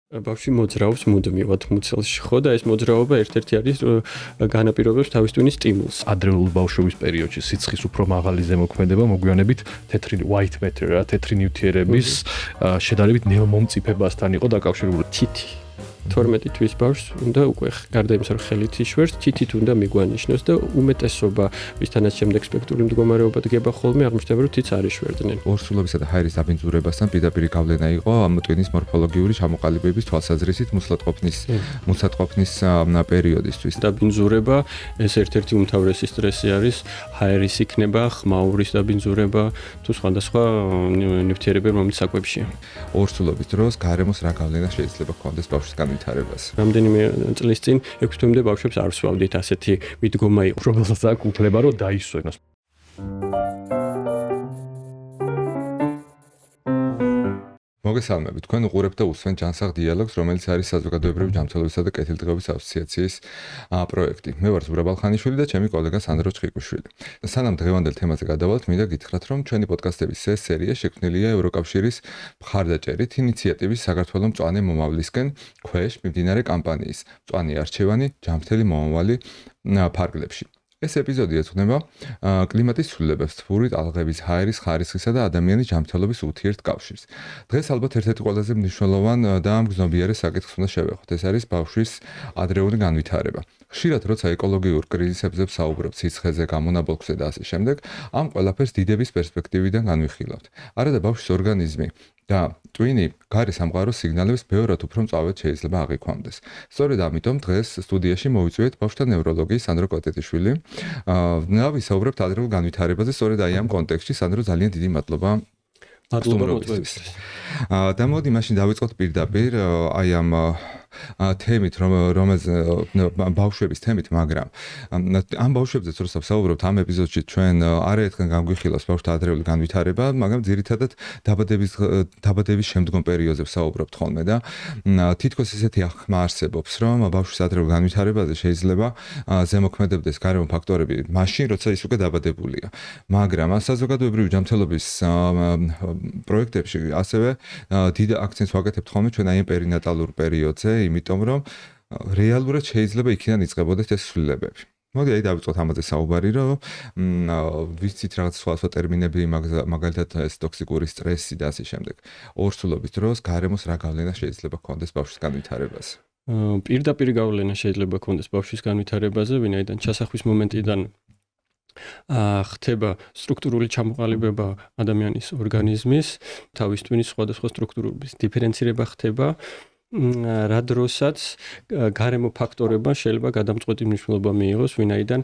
ბავშვი მოძრაობს მუდმივად მუცელში, ხო და ეს მოძრაობა ერთ-ერთი არის განაპირობებს თავის ტვინის სტიმულს. ადრეული ბავშვობის პერიოდში სიცხის უფრო მაღალი ზემოქმედება მოგვიანებით თეთრი white matter, თეთრი ნივთიერების შედარებით ნეომომწიფებასთან იყო დაკავშირებული. თითი 12 თვის ბავშვს უნდა უკვე გარდა იმისა, რომ ხელით იშვერს, თითით უნდა მიგვანიშნოს და უმეტესობა ვისთანაც შემდეგ სპექტრული მდგომარეობა დგება ხოლმე აღმოჩნდება, რომ თითს არ იშვერდნენ. ორსულობისა და ჰაერის დაბინძურებასთან პირდაპირი გავლენა იყო ამ ტვინის მორფოლოგიური ჩამოყალიბების თვალსაზრისით მუსატყოფნის პერიოდისთვის. დაბინძურება ეს ერთ-ერთი უმთავრესი სტრესი არის ჰაერის იქნება, ხმაურის დაბინძურება თუ სხვადასხვა ნივთიერებები, რომელიც საკვებშია. ორსულობის დროს გარემოს რა გავლენა შეიძლება ჰქონდეს ბავშვის განვითარებას? რამდენიმე წლის წინ 6 თვემდე ბავშვებს არ ვსვავდით ასეთი მიდგომა იყო. რომელსაც აქვს უფლება რომ დაისვენოს. მოგესალმებით, თქვენ უყურებთ და უსვენთ ჯანსაღ დიალოგს, რომელიც არის საზოგადოებრივი ჯანმრთელობისა და კეთილდღეობის ასოციაციის პროექტი. მე ვარ ზურაბ ალხანიშვილი და ჩემი კოლეგა სანდრო ჩხიკვიშვილი. სანამ დღევანდელ თემაზე გადავალთ, მინდა გითხრათ, რომ ჩვენი პოდკასტების ეს სერია შექმნილია ევროკავშირის მხარდაჭერით ინიციატივის საქართველოს მწვანე მომავლისკენ ქვეშ მიმდინარე კამპანიის მწვანე არჩევანი ჯანმრთელი მომავალი ფარგლებში. ეს ეპიზოდი ეძღვნება კლიმატის ცვლილებებს, თბური ტალღების, ჰაერის ხარისხისა და ადამიანის ჯანმრთელობის ურთიერთკავშირს. დღეს ალბათ ერთ-ერთი ყველაზე მნიშვნელოვანი და მგრძნობიარე საკითხს უნდა შევეხოთ. ეს არის ბავშვის ადრეული განვითარება. ხშირად, როცა ეკოლოგიურ კრიზისებზე ვსაუბრობთ, სიცხეზე, გამონაბოლქვზე და ასე შემდეგ, ამ ყველაფერს დიდების პერსპექტივიდან განვიხილავთ. არადა ბავშვის ორგანიზმი და ტვინი გარე სამყაროს სიგნალებს ბევრად უფრო მწვავედ შეიძლება აღიქვამდეს. სწორედ ამიტომ დღეს სტუდიაში მოვიწვიეთ ბავშვთა ნევროლოგი სანდრო კოტეტიშვილი. ვისაუბრებთ ადრეულ განვითარებაზე, სწორედ აი ამ კონტექსტში. სანდრო, ძალიან დიდი მადლობა. და მოდი მაშინ დავიწყოთ პირდაპირ აი ამ თემით, ბავშვების თემით, მაგრამ ამ ბავშვებზეც როცა ვსაუბრობთ ამ ეპიზოდში ჩვენ არაერთხელ განგვიხილავს ბავშვთა ადრეული განვითარება, მაგრამ ძირითადად დაბადების შემდგომ პერიოდზე ვსაუბრობთ ხოლმე და თითქოს ისეთი აღქმა არსებობს, რომ ბავშვის ადრეულ განვითარებაზე შეიძლება ზემოქმედებდეს გარემო ფაქტორები მაშინ, როცა ის უკვე დაბადებულია. მაგრამ საზოგადოებრივი ჯანმრთელობის პროექტებში ასევე დიდ აქცენტს ვაკეთებთ ხოლმე ჩვენ აი ამ პერინატალურ პერიოდზე, იმიტომ რომ რეალურად შეიძლება იქიდან იწყებოდეს ეს ცვლილებები. მოდი აი დავიწყოთ ამაზე საუბარი, რომ ვიცით რაღაც სხვა ტერმინები, მაგალითად ეს ტოქსიკური სტრესი და ასე შემდეგ. ორსულობის დროს გარემოს რა გავლენა შეიძლება ჰქონდეს ბავშვის განვითარებაზე? პირდაპირ გავლენა შეიძლება ჰქონდეს ბავშვის განვითარებაზე, ვინაიდან ჩასახვის მომენტიდან ხდება სტრუქტურული ჩამოყალიბება ადამიანის ორგანიზმის, თავის ტვინის სხვადასხვა სტრუქტურების დიფერენცირება ხდება. რა დროსაც გარემო ფაქტორებმა შეიძლება გადამწყვეტი მნიშვნელობა მიიღოს, ვინაიდან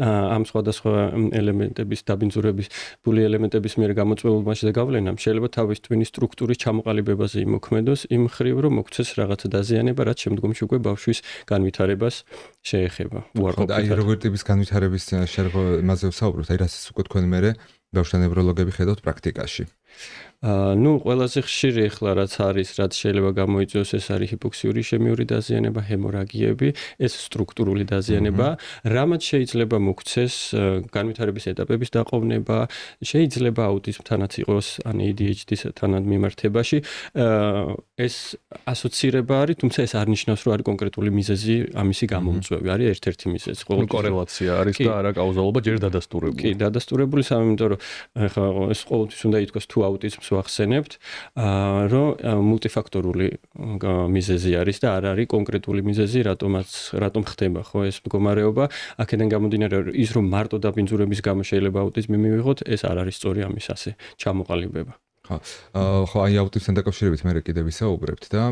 ამ სხვადასხვა ელემენტების დაბინძურების ბული ელემენტების მიერ გამოწვეულ მასზე გავლენამ შეიძლება თავის ტვინის სტრუქტურის ჩამოყალიბებაზე იმოქმედოს, იმ მხრივ რომ მოქცეს რაღაცა დაზიანება, რაც შემდგომში უკვე ბავშვის განვითარებას შეეხება. აი როგორ ტიპის განვითარების შემდგომაზე ვსაუბრობთ, აი რასაც უკვე თქვენ მერე ბავშვთა ნევროლოგები ხედავთ პრაქტიკაში. ყველაზე ხშირი ახლა რაც არის, რაც შეიძლება გამოიწვიოს, ეს არის ჰიპოქსიური ისემიური დაზიანება, ჰემორაგიები, ეს სტრუქტურული დაზიანება, რამაც შეიძლება მოქცეს განვითარების ეტაპების დაყოვნება, შეიძლება აუტიზმთანაც იყოს, ან ADHD-სთან მიმართებაში. ეს ასოცირება არის, თუმცა ეს არ ნიშნავს, რომ არის კონკრეტული მიზეზი ამისი გამომწვევი, არის ერთ-ერთი მიზეზი. კორელაცია არის და არა კაუზალობა ჯერ დადასტურებული. კი, დადასტურებული, იმიტომ რომ ახლა ეს ყოველთვის უნდა ითქვას თუ აუტიზმს ვახსენებთ, რომ მულტიფაქტორული მიზეზი არის და არ არის კონკრეტული მიზეზი, რატომ ხდება ხო ეს მდგომარეობა. აქედან გამომდინარე, ის რომ მარტო დაბინძურების გამო შეიძლება აუტიზმი მივიღოთ, ეს არ არის სწორი ამის ასე ჩამოყალიბება. ხო, აი აუტიზმთან დაკავშირებით მე კიდევ ვისაუბრებთ და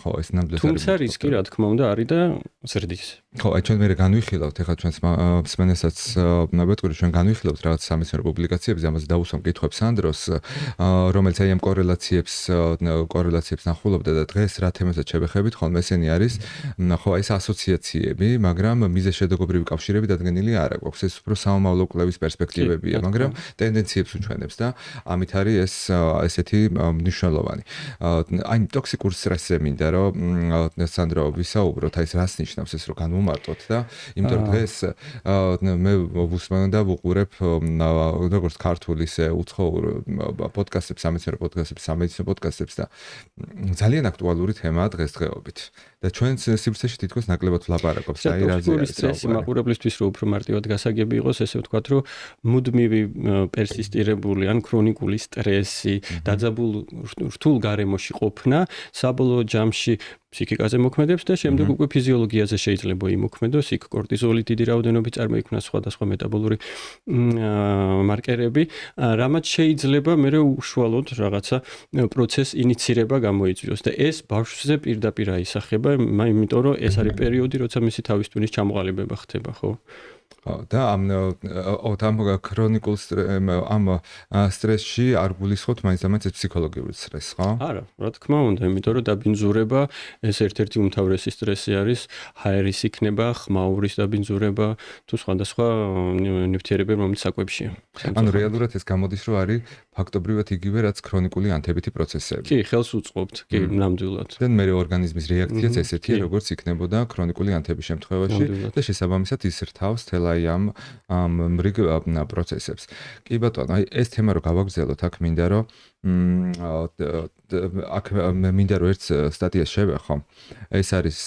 ხო, ეს ნამდვილად არის. თუმცა რისკი რა თქმა უნდა არის და ზრდის. ხო, აი ჩვენ მე განვიხილავთ, ეხლა ჩვენს მსმენელსაც მეგობრებო, ჩვენ განვიხილავთ რაღაც სამეცნიერო პუბლიკაციებზე, ამაზე დავუსვამ კითხვებს სანდროს, რომელიც აი ამ კორელაციებს ნახულობდა და დღეს რა თემასაც შევეხებით, ხოლმე ესენი არის, ხო, აი ეს ასოციაციები, მაგრამ მიზეზ-შედეგობრივი კავშირები დადგენილი არ აქვს. ეს უფრო სამომავლო კვლევის პერსპექტივებია, მაგრამ ტენდენციებს უჩვენებს და ამით არის ესეთი მნიშვნელოვანი. აი ტოქსიკურ სტრესზე მინდა რომ სანდრო ვისაუბროთ, აი ეს რას ნიშნავს ეს რომ მარტოთ და იმიტომ რომ დღეს მე ვუსმენ და ვუყურებ როგორც ქართულ ისე უცხოურ პოდკასტებს, სამეცნიერო პოდკასტებს და ძალიან აქტუალური თემაა დღესდღეობით. და ჩვენს სივრცეში თითქოს ნაკლებად ვლაპარაკობს და რაზე არის სტრესი მაყურებლისთვის რომ უფრო მარტივად გასაგები იყოს, ესე ვთქვათ, რომ მუდმივი პერსისტირებული ან ქრონიკული სტრესი, დაძაბულ რთულ გარემოში ყოფნა საბოლოო ჯამში ფსიქიკაზე მოქმედებს და შემდეგ უკვე ფიზიოლოგიაზე შეიძლება იმოქმედოს, იქ კორტიზოლი დიდი რაოდენობით წარმოიქმნას, სხვადასხვა მეტაბოლური მარკერები, რამაც შეიძლება მერე უშუალოდ რაღაცა პროცეს ინიცირება გამოიწვიოს და ეს ბავშვზე პირდაპირ აისახება, იმიტომ რომ ეს არის პერიოდი, როცა მისი თავის ტვინის ჩამოყალიბება ხდება, ხო? და ამ ქრონიკულ სტრესში არ გულისხმობთ მაინც ფსიქოლოგიური სტრესს, ხო? არა, რა თქმა უნდა, იმიტომ რომ დაბინძურება ეს ერთ-ერთი უმთავრესი სტრესი არის, ჰაერის იქნება, ხმაურის დაბინძურება, თუ სხვადასხვა ნივთიერებები, რომელიც საკვებშია. ანუ რეალურად ეს გამოდის, რომ არის ფაქტობრივად იგივე, რაც ქრონიკული ანთებითი პროცესები. კი, ხელს უწყობთ, კი, ნამდვილად. და მე ორგანიზმის რეაქციაც ესეთია, როგორც იქნებოდა ქრონიკული ანთების შემთხვევაში და შესაბამისად ის რთავს თელაი ამ მრიგ პროცესებს. კი ბატონო, აი ეს თემა რო გავაგრძელოთ, აქ მინდა რომ ერთ სტატიას შევეხო. ეს არის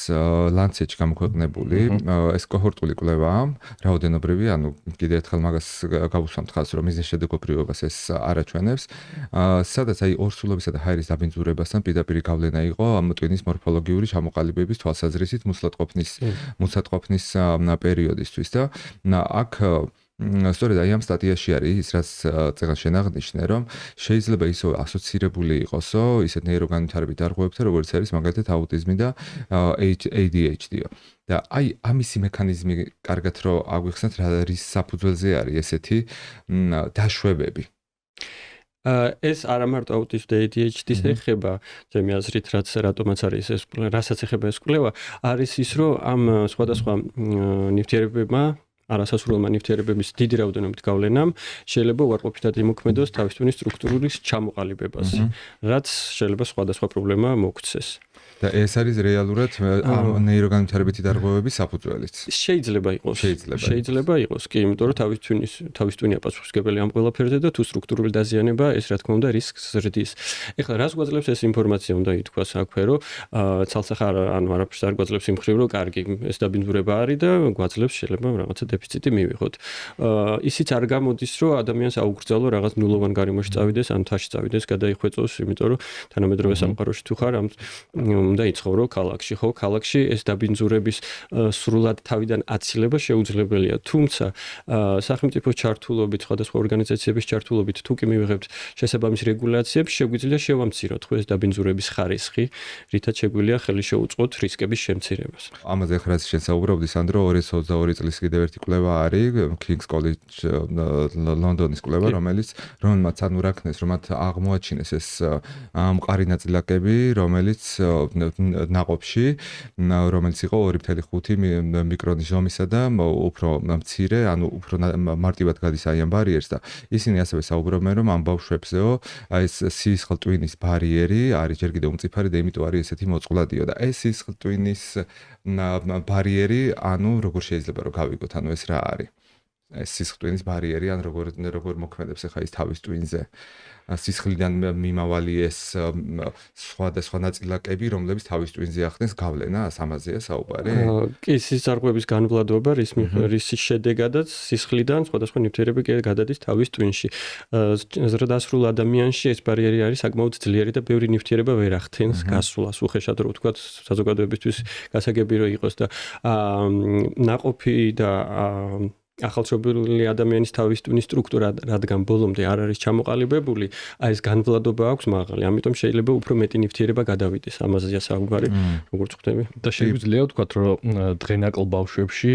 Lancet-ში გამოქვეყნებული, ეს კოჰორტული კვლევაა, რაოდენობრივი, ანუ კიდევ ერთხელ მაგას გავუსვამთ ხაზს, რომ მიზნშედეგობრივობას ეს არ აჩვენებს. სადაც აი ორსულობისა და ჰაერის დაბინძურებასთან პირდაპირი გავლენა იყო ამ ტვინის მორფოლოგიური ჩამოყალიბების თვალსაზრისით მუსატყოფნის პერიოდისთვის და აქ სწორედ აი ამ სტატიაში არის ის, რაც წეგან შენ აღნიშნე, რომ შეიძლება ისო ასოცირებული იყოსო ისეთ ნეიროგანვითარებით დარღვევებთან, როგორც არის მაგალითად აუტიზმი და ADHD-ო. და აი ამისი მექანიზმი კარგად რო აგვიხსნათ, რის საფუძველზე არის ესეთი დაშვებები. ეს არა მარტო აუტიზმს და ADHD-ს ეხება, ჩემი აზრით, რატომაც არის ეს, რასაც ეხება ეს კვლევა, არის ის, რომ ამ სხვადასხვა ნივთიერებებმა არასასურველმა ნივთიერებების დიდი რაოდენობით გავლენამ შეიძლება უარყოფითად იმოქმედოს თავის ტვინის სტრუქტურული ჩამოყალიბებაზე, რაც შეიძლება სხვადასხვა პრობლემა მოგვცეს. და ეს არის რეალურად ამ ნეიროგანვითარებითი დარღვევების საფუძველიც. შეიძლება იყოს. შეიძლება იყოს, კი, იმიტომ რომ თავის ტვინი აპასუხისმგებელი ამ ყველაფერზე და თუ სტრუქტურული დაზიანება, ეს რა თქმა უნდა რისკს ზრდის. ეხლა რას გვაძლევს ეს ინფორმაცია უნდა ითქვას აქვე, რომ ცალსახა ანუ არაფერს არ გვაძლევს იმ მხრივ, რომ კარგი, ეს დაბინძურება არის და გვაძლევს შეიძლება რაღაცა დეფიციტი მივიღოთ. ისიც არ გამოდის, რომ ადამიანს აუგრძალო რაღაც ნულოვან გარემოში წავიდეს, ან თაში წავიდეს, გადაიხვეწოს, იმიტომ რომ თანამედროვე სამყაროში თუ ხარ, უნდა იცხოვრო ქალაქში, ხო, ქალაქში ეს დაბინძურების სრულად თავიდან აცილება შეუძლებელია. თუმცა სახელმწიფოს ჩართულობით, სხვადასხვა ორგანიზაციების ჩართულობით თუ კი მივიღებთ შესაბამის რეგულაციებს, შეგვიძლია შევამციროთ ხო ეს დაბინძურების ხარისხი, რითაც შეგვიძლია ხელი შეუწყოთ რისკების შემცირებას. ამაზე ახლა შენ საუბრობდი, სანდრო, 2022 წლის კიდევ ერთი კვლევა არის, King's College ლონდონის კვლევა, რომელმაც ანუ რაკნეს, რომ მათ აღმოაჩინეს ეს მყარი ნაწილაკები, რომელიც ნაყოფში, რომელიც იყო 2.5 მიკრონის ზომისა და უფრო მცირე, ანუ უფრო მარტივად გადის აი ამ ბარიერს და ისინი ასევე საუბრობენ, რომ ამ ბავშვებზეო აი ეს სისხლტვინის ბარიერი არის ჯერ კიდევ უმწიფარი და იმიტომ არის ესეთი მოწყვლადიო და ეს სისხლტვინის ბარიერი, ანუ როგორ შეიძლება რომ გავიგოთ, ანუ ეს რა არის? ეს სისხლტვინის ბარიერი, ან როგორ მოქმედებს ახლა ის თავის ტვინზე? სისხლიდან მიმავალი ეს სხვადასხვა ნაწილაკები, რომლებიც თავის ტვინზე ახდენს გავლენას, ამაზეა საუბარი. კი, სისხლძარღვების განვლადობა, რის შედეგადაც სისხლიდან სხვადასხვა ნივთიერები გადადის თავის ტვინში. ზრდასრულ ადამიანში ეს ბარიერი არის საკმაოდ ძლიერი და ბევრი ნივთიერება ვერ ახდენს გასვლას, უხეშად რო ვთქვათ, საზოგადოებისთვის გასაგები რო იყოს და ნაყოფი და ახალშობილი ადამიანის თავის ტვინის სტრუქტურა, რადგან ბოლომდე არ არის ჩამოყალიბებული, აი ეს განვლადობა აქვს მაღალი. ამიტომ შეიძლება უფრო მეტი ნივთიერება გადავიდეს. ამაზეა საუბარი, როგორც ხვდები. და შეიძლება ვთქვათ, რომ დღენაკლ ბავშვებში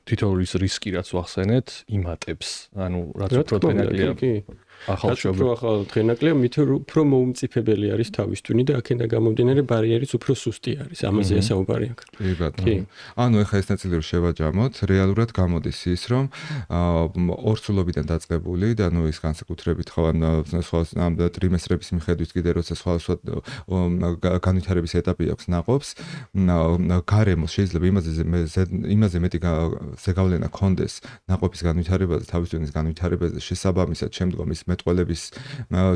თითოეულის რისკი, რაც ვახსენეთ, იმატებს. ანუ რაც უფრო დღენაკლია. ახალ უფრო ახალ დღენაკლია, მით უფრო მოუმწიფებელი არის თავის ტვინი და აქედან გამომდინარე ბარიერიც უფრო სუსტი არის. ამაზეა საუბარი აქ. კი ბატონო. ანუ ეხლა ეს ნაწილი რო შევაჯამოთ, რეალურად გამოდის ის, რომ ორსულობიდან დაწყებული და ნუ ის განსაკუთრებით ხო ამ ტრიმესტრების მიხედვით კიდე როცა სხვა განვითარების ეტაპი აქვს ნაყოფს, გარემოს შეიძლება იმაზე მეტი ზეგავლენა კონდეს ნაყოფის განვითარებაზე, თავის ტვინის განვითარებაზე, შესაბამისად შემდგომ ის მეტყველების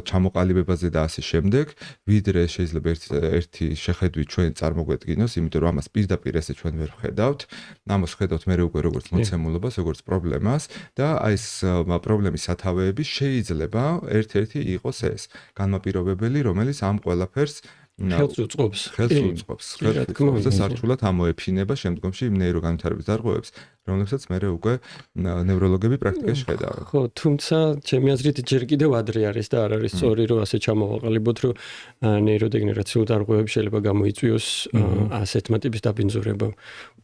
ჩამოყალიბებაზე და ასე შემდეგ, ვიდრე შეიძლება ერთი შეხედვით ჩვენ წარმოგვედგინოს, იმიტომ რომ ამას პირდაპირ ესე ჩვენ ვერ ვხედავთ. ამას ხედავთ მე უკვე როგორც მოცემულობას, როგორც პრობლემას და აი ეს პრობლემის სათავეები შეიძლება ერთ-ერთი იყოს ეს განმაპირობებელი, რომელიც ამ ყველაფერს ხელს უწყობს. და სართულად ამოეფინება შემდგომში იმ ნეიროგანვითარების დარღვევებს, რომლებსაც მე უკვე ნევროლოგები პრაქტიკაში ხედავენ. ხო, თუმცა ჩემი აზრით ჯერ კიდევ ადრე არის და არ არის სწორი რომ ასე ჩამოვაყალიბოთ, რომ ნეიროდეგენერაციულ დარღვევებს შეიძლება გამოიწვიოს ასეთმა ტიპის დაბინძურება.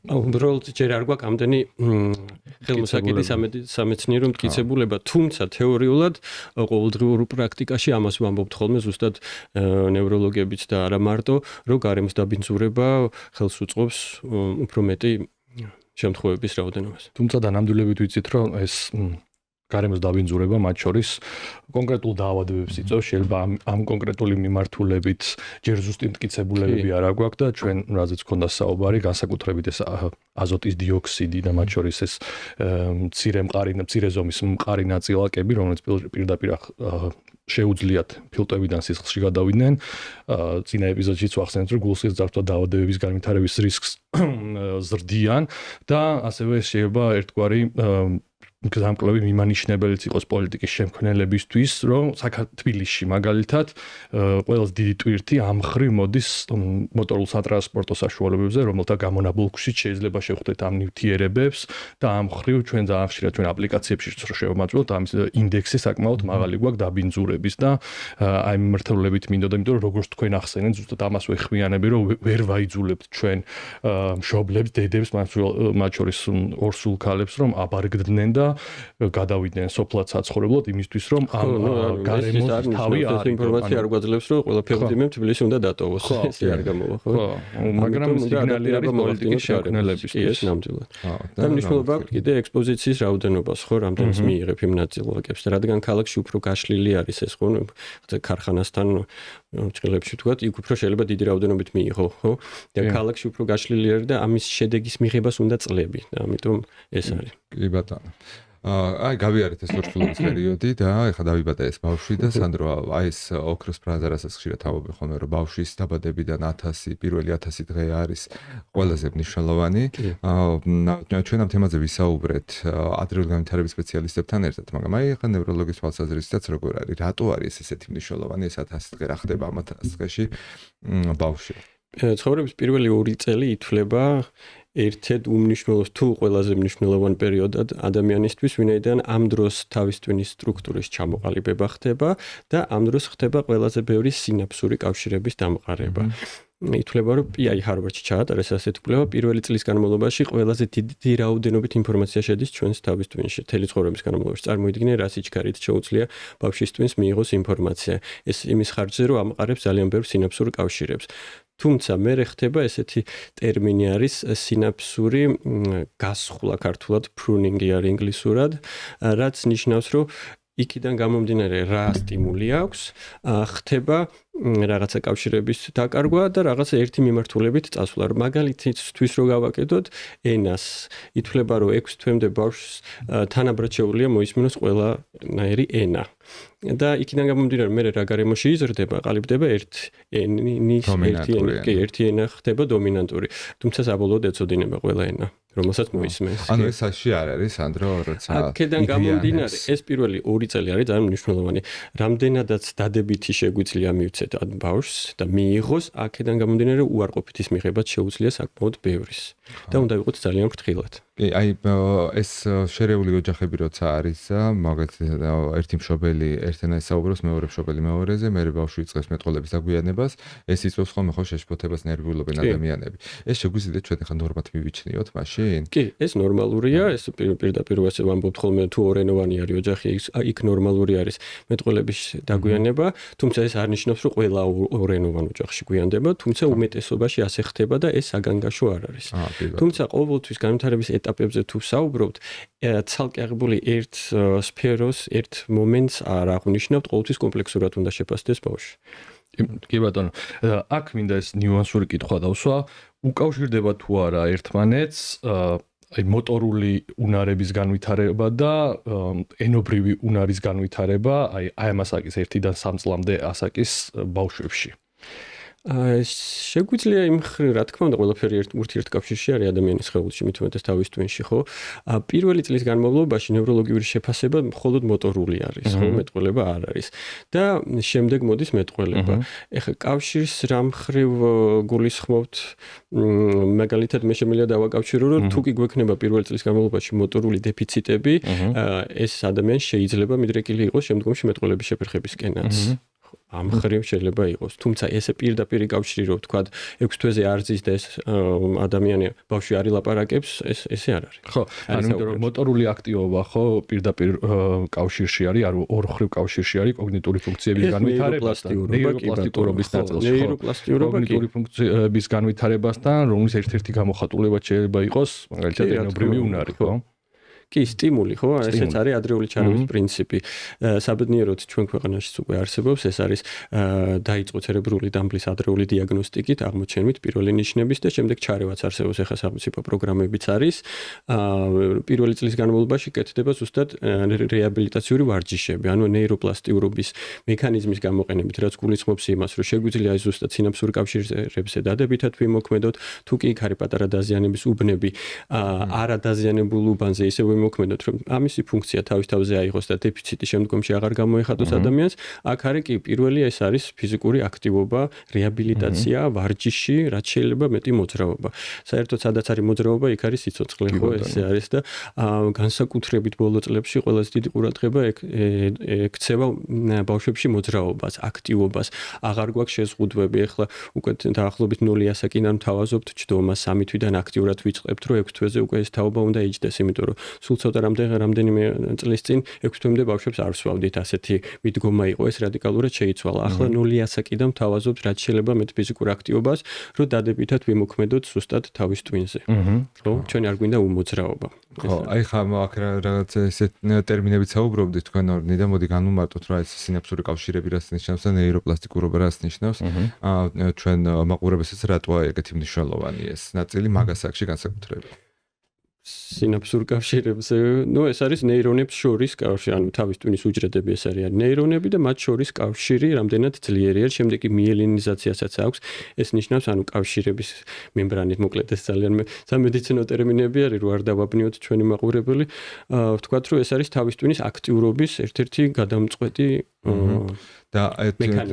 უბრალოდ ჯერ არ გვაქვს ამდენი ხელმოსაკიდი სამეცნიერო მტკიცებულება, თუმცა თეორიულად ყოველდღიურ პრაქტიკაში ამას ვამბობთ ხოლმე ზუსტად ნევროლოგებიც და არა მარტო, რომ გარემოს დაბინძურება ხელს უწყობს უფრო მეტი შემთხვევების რაოდენობას. თუმცა დანამდვილებით ვიცით, რომ ეს გარემოს დაბინძურება მათ შორის კონკრეტულ დაავადებებს იწვევს, შეიძლება ამ კონკრეტული მიმართულებით ჯერ ზუსტი მტკიცებულებები არ აქვს და ჩვენ რაზეც ქონდა საუბარი, განსაკუთრებით ეს აზოტის დიოქსიდი და მათ შორის ეს მცირე ზომის მყარი ნაწილაკები, რომელიც პირდაპირ შეუძლიათ ფილტვებიდან სისხლში გადავიდნენ. წინა ეპიზოდშიც ვახსენეთ, რომ გულსიხმძარღვთა დაავადებების განვითარების რისკს ზრდიან და ასევე შეიძლება ერთგვარი გზამკვლევი მიმანიშნებელიც იყოს პოლიტიკის შემქმნელებისთვის, რომ თბილისში მაგალითად ყველაზე დიდი ტვირთი ამ მხრივ მოდის მოტორულ სატრანსპორტო საშუალებებზე, რომელთა გამონაბოლქვშიც შეიძლება შევხვდეთ ამ ნივთიერებებს და ამ მხრივ ჩვენ ძალიან ხშირად ჩვენ აპლიკაციებშიც რო შევამოწმოთ, ამის ინდექსი საკმაოდ მაღალი გვაქვს დაბინძურების და აი მიმართულებით მინდოდა, იმიტომ რომ როგორც თქვენ ახსენეთ, ზუსტად ამას ვეხმიანები, რომ ვერ ვაიძულებთ ჩვენ მშობლებს, დედებს, მათ შორის ორსულ ქალებს, რომ აბარგდნენ და გადავიდნენ სოფლად საცხოვრებლად იმისთვის რომ ამ გარემოს თავი არის ინფორმაცია არ გვაძლევს რომ ყველაფერი ძიმემ თბილისში უნდა დატოვოს ესე არ გამოვა ხო მაგრამ სიგნალი არის პოლიტიკის შემქმნელებისთვის ეს ნამდვილად და მნიშვნელობა აქვს კიდე ექსპოზიციის რაოდენობას ხო რამდენს მიიღებ იმ ნაწილაკებს და რადგან ქალაქში უფრო გაშლილი არის ეს ხო ქარხანასთან ჭრილებში თქვათ იქ უფრო შეიძლება დიდი რაოდენობით მიიღო ხო და ქალაქში უფრო გაშლილი არის და ამის შედეგის მიღებას უნდა წლები და ამიტომ ეს არის კი ბატონო აი გავიარეთ ეს ორსულობის პერიოდი და ეხლა დავიბადა ეს ბავშვი და სანდრო აი ეს ოქროს ფრაზა რასაც ხშირად ავობი ხოლმე რომ ბავშვის დაბადებიდან 1000 პირველი 1000 დღე არის ყველაზე მნიშვნელოვანი ჩვენ ამ თემაზე ვისაუბრეთ ადრეული განვითარების სპეციალისტებთან ერთად მაგრამ აი ეხლა ნევროლოგის თვალსაზრისითაც როგორ არის რატო არის ესეთი მნიშვნელოვანი ეს 1000 დღე რა ხდება ამ 1000 დღეში ბავშვი ცხოვრების პირველი 2 წელი ითვლება ერთ-ერთ უმნიშვნელოვანეს თუ ყველაზე მნიშვნელოვან პერიოდად ადამიანისთვის, ვინაიდან ამ დროს თავის ტვინის სტრუქტურის ჩამოყალიბება ხდება და ამ დროს ხდება ყველაზე ბევრი სინაფსური კავშირების დამყარება. ითვლება, რომ PI Harvard-ში ჩაატარეს ასეთი კვლევა, პირველი წლის განმავლობაში ყველაზე დიდი რაოდენობით ინფორმაცია შედის ჩვენს თავის ტვინში. მთელი ცხოვრების განმავლობაში წარმოიდგინე, რა სიჩქარით შეუძლია ბავშვის ტვინს მიიღოს ინფორმაცია. ეს იმის ხარჯზე, რომ ამყარებს ძალიან ბევრ სინაფსურ კავშირებს. თუმცა მე ხდება ესეთი ტერმინი არის სინაფსური გასხლა ქართულად pruning-ი არის ინგლისურად, რაც ნიშნავს, რომ იქიდან გამომდინარე რა სტიმული აქვს, ხდება რაღაცა კავშირების დაკარგვა და რაღაცა ერთი მიმართულებით წასვლა. მაგალითისთვის რო გავაკეთოთ ენას, ითვლება რომ 6 თვემდე ბავშვს თანაბრად შეუძლია მოისმინოს ყველანაირი ენა. და იქიდან გამომდინარე მე რა გარემოში იზრდება, ყალიბდება ერთი ენა ხდება დომინანტური. თუმცა საბოლოოდ ეწოდინება ყველა ენა, რომელსაც მოისმენს. ანუ ეს საში არ არის, სანდრო, როცა აქედან გამომდინარე, ეს პირველი 2 წელი არის ძალიან მნიშვნელოვანი. რამდენადაც დადებითი შეგვიძლია მივცეთ ბავშვს და მიიღოს, აქედან გამომდინარე უარყოფითის მიღებაც შეუძლია საკმაოდ ბევრის. და უნდა ვიყოთ ძალიან ფრთხილად. კი, აი ეს შერეული ოჯახები როცა არის და მაგათ ერთი მშობელი ერთენაირ საუბრობს, მეორე მშობელი მეორეზე, მე ბავშვი იწყებს მეტყველების დაგვიანებას, ეს იწვევს ხოლმე ხო შეშფოთებას ნერვიულობენ ადამიანები. ეს შეგვიძლია ჩვენ ახლა ნორმად მივიჩნიოთ მაშინ? კი, ეს ნორმალურია, ეს პირდაპირ ვამბობთ ხოლმე თუ ორენოვანი არის ოჯახი, იქ ნორმალური არის მეტყველების დაგვიანება, თუმცა ეს არ ნიშნავს, რომ ყველა ორენოვან ოჯახში გვიანდება, თუმცა უმეტესობაში ასე ხდება და ეს საგანგაშო არ არის. თუმცა ყოველთვის განვითარების ეტაპებზე თუ საუბრობთ, ცალკე აღებული ერთ სფეროს, ერთ მომენტს არ აღნიშნავთ, ყოველთვის კომპლექსურად უნდა შეფასდეს ბავშვი. კი ბატონო, აქ მინდა ეს ნიუანსური კითხვა დავსვა, უკავშირდება თუ არა ერთმანეთს აი მოტორული უნარების განვითარება და ენობრივი უნარის განვითარება, აი ამ ასაკის 1-დან 3 წლამდე ასაკის ბავშვებში. შეგვიძლია იმ რა თქმა უნდა ყველაფერი ურთიერთკავშირში არის ადამიანის ხეულში, მით უმეტეს თავის ტვინში, ხო? პირველი წლის განმავლობაში ნევროლოგიური შეფასება მხოლოდ მოტორული არის, ხო? მეტყველება არ არის. და შემდეგ მოდის მეტყველება. ეხლა კავშირს რა მხრივ გულისხმობთ? მაგალითად მე შემიძლია დავაკავშირო, რომ თუ კი გვექნება პირველი წლის განმავლობაში მოტორული დეფიციტები, ეს ადამიანი შეიძლება მიდრეკილი იყოს შემდგომში მეტყველების შეფერხებისკენაც. ამ ხრივ შეიძლება იყოს. თუმცა ესე პირდაპირ კავშირი რო ვთქვა 6 თვეზე არ ზის და ეს ადამიანი ბავშვი არ ილაპარაკებს, ესე არ არის. ხო, ანუ იმიტომ რომ მოტორული აქტივობა ხო პირდაპირ კავშირში არის, არ ორხრივ კავშირში არის კოგნიტური ფუნქციების განვითარებასთან, ნეიროპლასტიკურობის ნაწილში. ნეიროპლასტიკურობა კოგნიტური ფუნქციების განვითარებასთან, რომლის ერთ-ერთი გამოხატულება შეიძლება იყოს, მაგალითად ენობრივი უნარი, ხო? კი, სტიმული, ხო? ესეც არის ადრეული ჩარევის პრინციპი. საბედნიეროდ ჩვენ ქვეყანაშიც უკვე არსებობს, ეს არის დაიწყო ცერებრული დამბლის ადრეული დიაგნოსტიკით, აღმოჩენით პირველი ნიშნების და შემდეგ ჩარევაც არსებობს, ახლა სახელმწიფო პროგრამებიც არის. პირველი წლის განმავლობაში კეთდება ზუსტად რეაბილიტაციური ვარჯიშები, ანუ ნეიროპლასტიურობის მექანიზმის გამოყენებით, რაც გულისხმობს იმას, რომ შეგვიძლია ზუსტად სინაფსურ კავშირებზე დადებითად ვიმოქმედოთ, თუ კი იქ არის პატარა დაზიანების უბნები, არადაზიანებულ უბანზე ისე მოქმედოთ, რომ ამისი ფუნქცია თავის თავზე აიღოს და დეფიციტი შემდგომში აღარ გამოეხატოს ადამიანს, აქ არის კი პირველი ეს არის ფიზიკური აქტივობა, რეაბილიტაცია, ვარჯიში, რაც შეიძლება მეტი მოძრაობა. საერთოდ სადაც არის მოძრაობა, იქ არის სიცოცხლე, ხო, ესე არის და განსაკუთრებით ბოლო წლებში ყველაზე დიდი ყურადღება ექცევა ბავშვებში მოძრაობას, აქტივობას. აღარ გვაქვს შეზღუდვები, ახლა უკვე დაახლოებით 0 ასაკიდან თავაზობთ ჯდომას, 3 თვიდან აქტიურად ვიწყებთ, რომ 6 თვეზე უკვე ეს თაობა უნდა იჯდეს, იმიტომ რომ სულ ცოტა რამდენიმე წლის წინ 6 თვემდე ბავშვებს არ ვსვავდით, ასეთი მიდგომა იყო, ეს რადიკალურად შეიცვალა. ახლა 0 ასაკიდან თავაზობთ, რაც შეიძლება მეტ ფიზიკურ აქტივობას, რომ დადებითად ვიმოქმედოთ ზუსტად თავის ტვინზე. ხო, ჩვენ არ გვინდა უმოძრაობა. ხო, აი ხა აქ რაღაც ესეთ ტერმინებით საუბრობდით თქვენ ორნი და მოდი განვუმარტოთ, რა ეს სინაფსური კავშირები რას ნიშნავს და ნეიროპლასტიკურობა რას ნიშნავს. ჩვენ მაყურებელსაც რატოა ეგეთი მნიშვნელოვანი ეს ნაწილი მაგასაკში განსაკუთრებით. სინაფსურ კავშირებზე, ეს არის ნეირონებს შორის კავშირი, ანუ თავის ტვინის უჯრედები ეს არის ნეირონები და მათ შორის კავშირი რამდენად ძლიერი არის, შემდეგ კი მიელინიზაციასაც აქვს. ეს ნიშნავს, ანუ კავშირების მემბრანით, მოკლედ ეს ძალიან სამედიცინო ტერმინები არის, რო არ დავაბნიოთ ჩვენი მაყურებელი. ვთქვათ, რომ ეს არის თავის ტვინის აქტიურობის ერთ-ერთი გადამწყვეტი და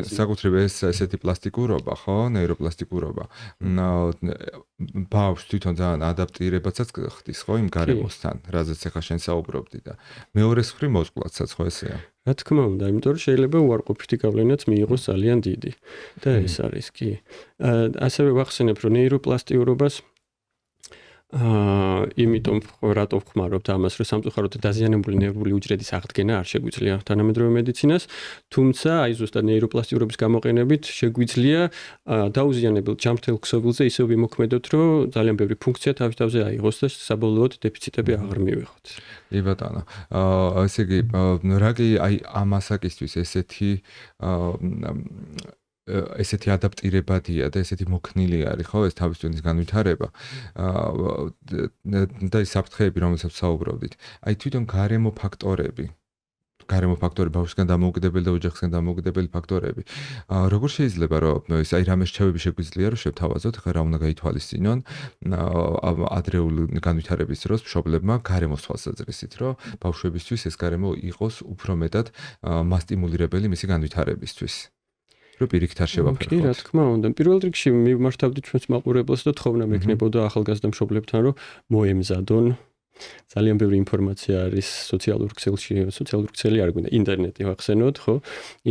საკუთრივ ესეთი პლასტიკურობა, ხო, ნეიროპლასტიკურობა. ბავშვს თვითონ ძალიან ადაპტირებაცაც ხდის, ხო, იმ გარემოსთან, რაზეც ახლა შენ საუბრობდი და მეორეს მხრივ მოწყვლადსაც, ხო ესეა? რა თქმა უნდა, იმიტომ რომ შეიძლება უარყოფითი გავლენაც მიიღოს ძალიან დიდი. და ეს არის კი. ასევე ვახსენებ, რომ ნეიროპლასტიკურობას იმიტომ რატო ვხმარობთ ამას, რომ სამწუხაროდ დაზიანებული ნერვული უჯრედის აღდგენა არ შეგვიძლია თანამედროვე მედიცინას, თუმცა აი ზუსტად ნეიროპლასტიკურობის გამოყენებით შეგვიძლია დაუზიანებელ ჯანმრთელ ქსოვილზე ისე ვიმოქმედოთ, რომ ძალიან ბევრი ფუნქცია თავის თავზე აიღოს და საბოლოოდ დეფიციტები აღარ მივიღოთ. კი ბატონო. ესე იგი, რა კი აი ამ ასაკისთვის ესეთი ადაპტირებადია და ესეთი მოქნილი არის, ხო, ეს თავის ტვინის განვითარება. და ის საფრთხეები, რომელსაც საუბრობდით. აი თვითონ გარემო ფაქტორები ბავშვისგან დამოუკიდებელი და ოჯახისგან დამოუკიდებელი ფაქტორები. როგორ შეიძლება რომ ეს აი რამე რჩევები შეგვიძლია რომ შევთავაზოთ, ხა რა უნდა გაითვალისწინონ ადრეული განვითარების დროს მშობლებმა გარემოს თვალსაზრისით, რომ ბავშვებისთვის ეს გარემო იყოს უფრო მეტად მასტიმულირებელი მისი განვითარებისთვის. რო პირიქით არ შევაფერხოთ. კი, რა თქმა უნდა. პირველ რიგში მივმართავდით ჩვენს მაყურებელს და თხოვნა მექნებოდა ახალგაზრდა მშობლებთან, რომ მოემზადონ ძალიან ბევრი ინფორმაცია არის სოციალურ ქსელში, სოციალურ ქსელი არ გვინდა, ინტერნეტი ვახსენოთ, ხო?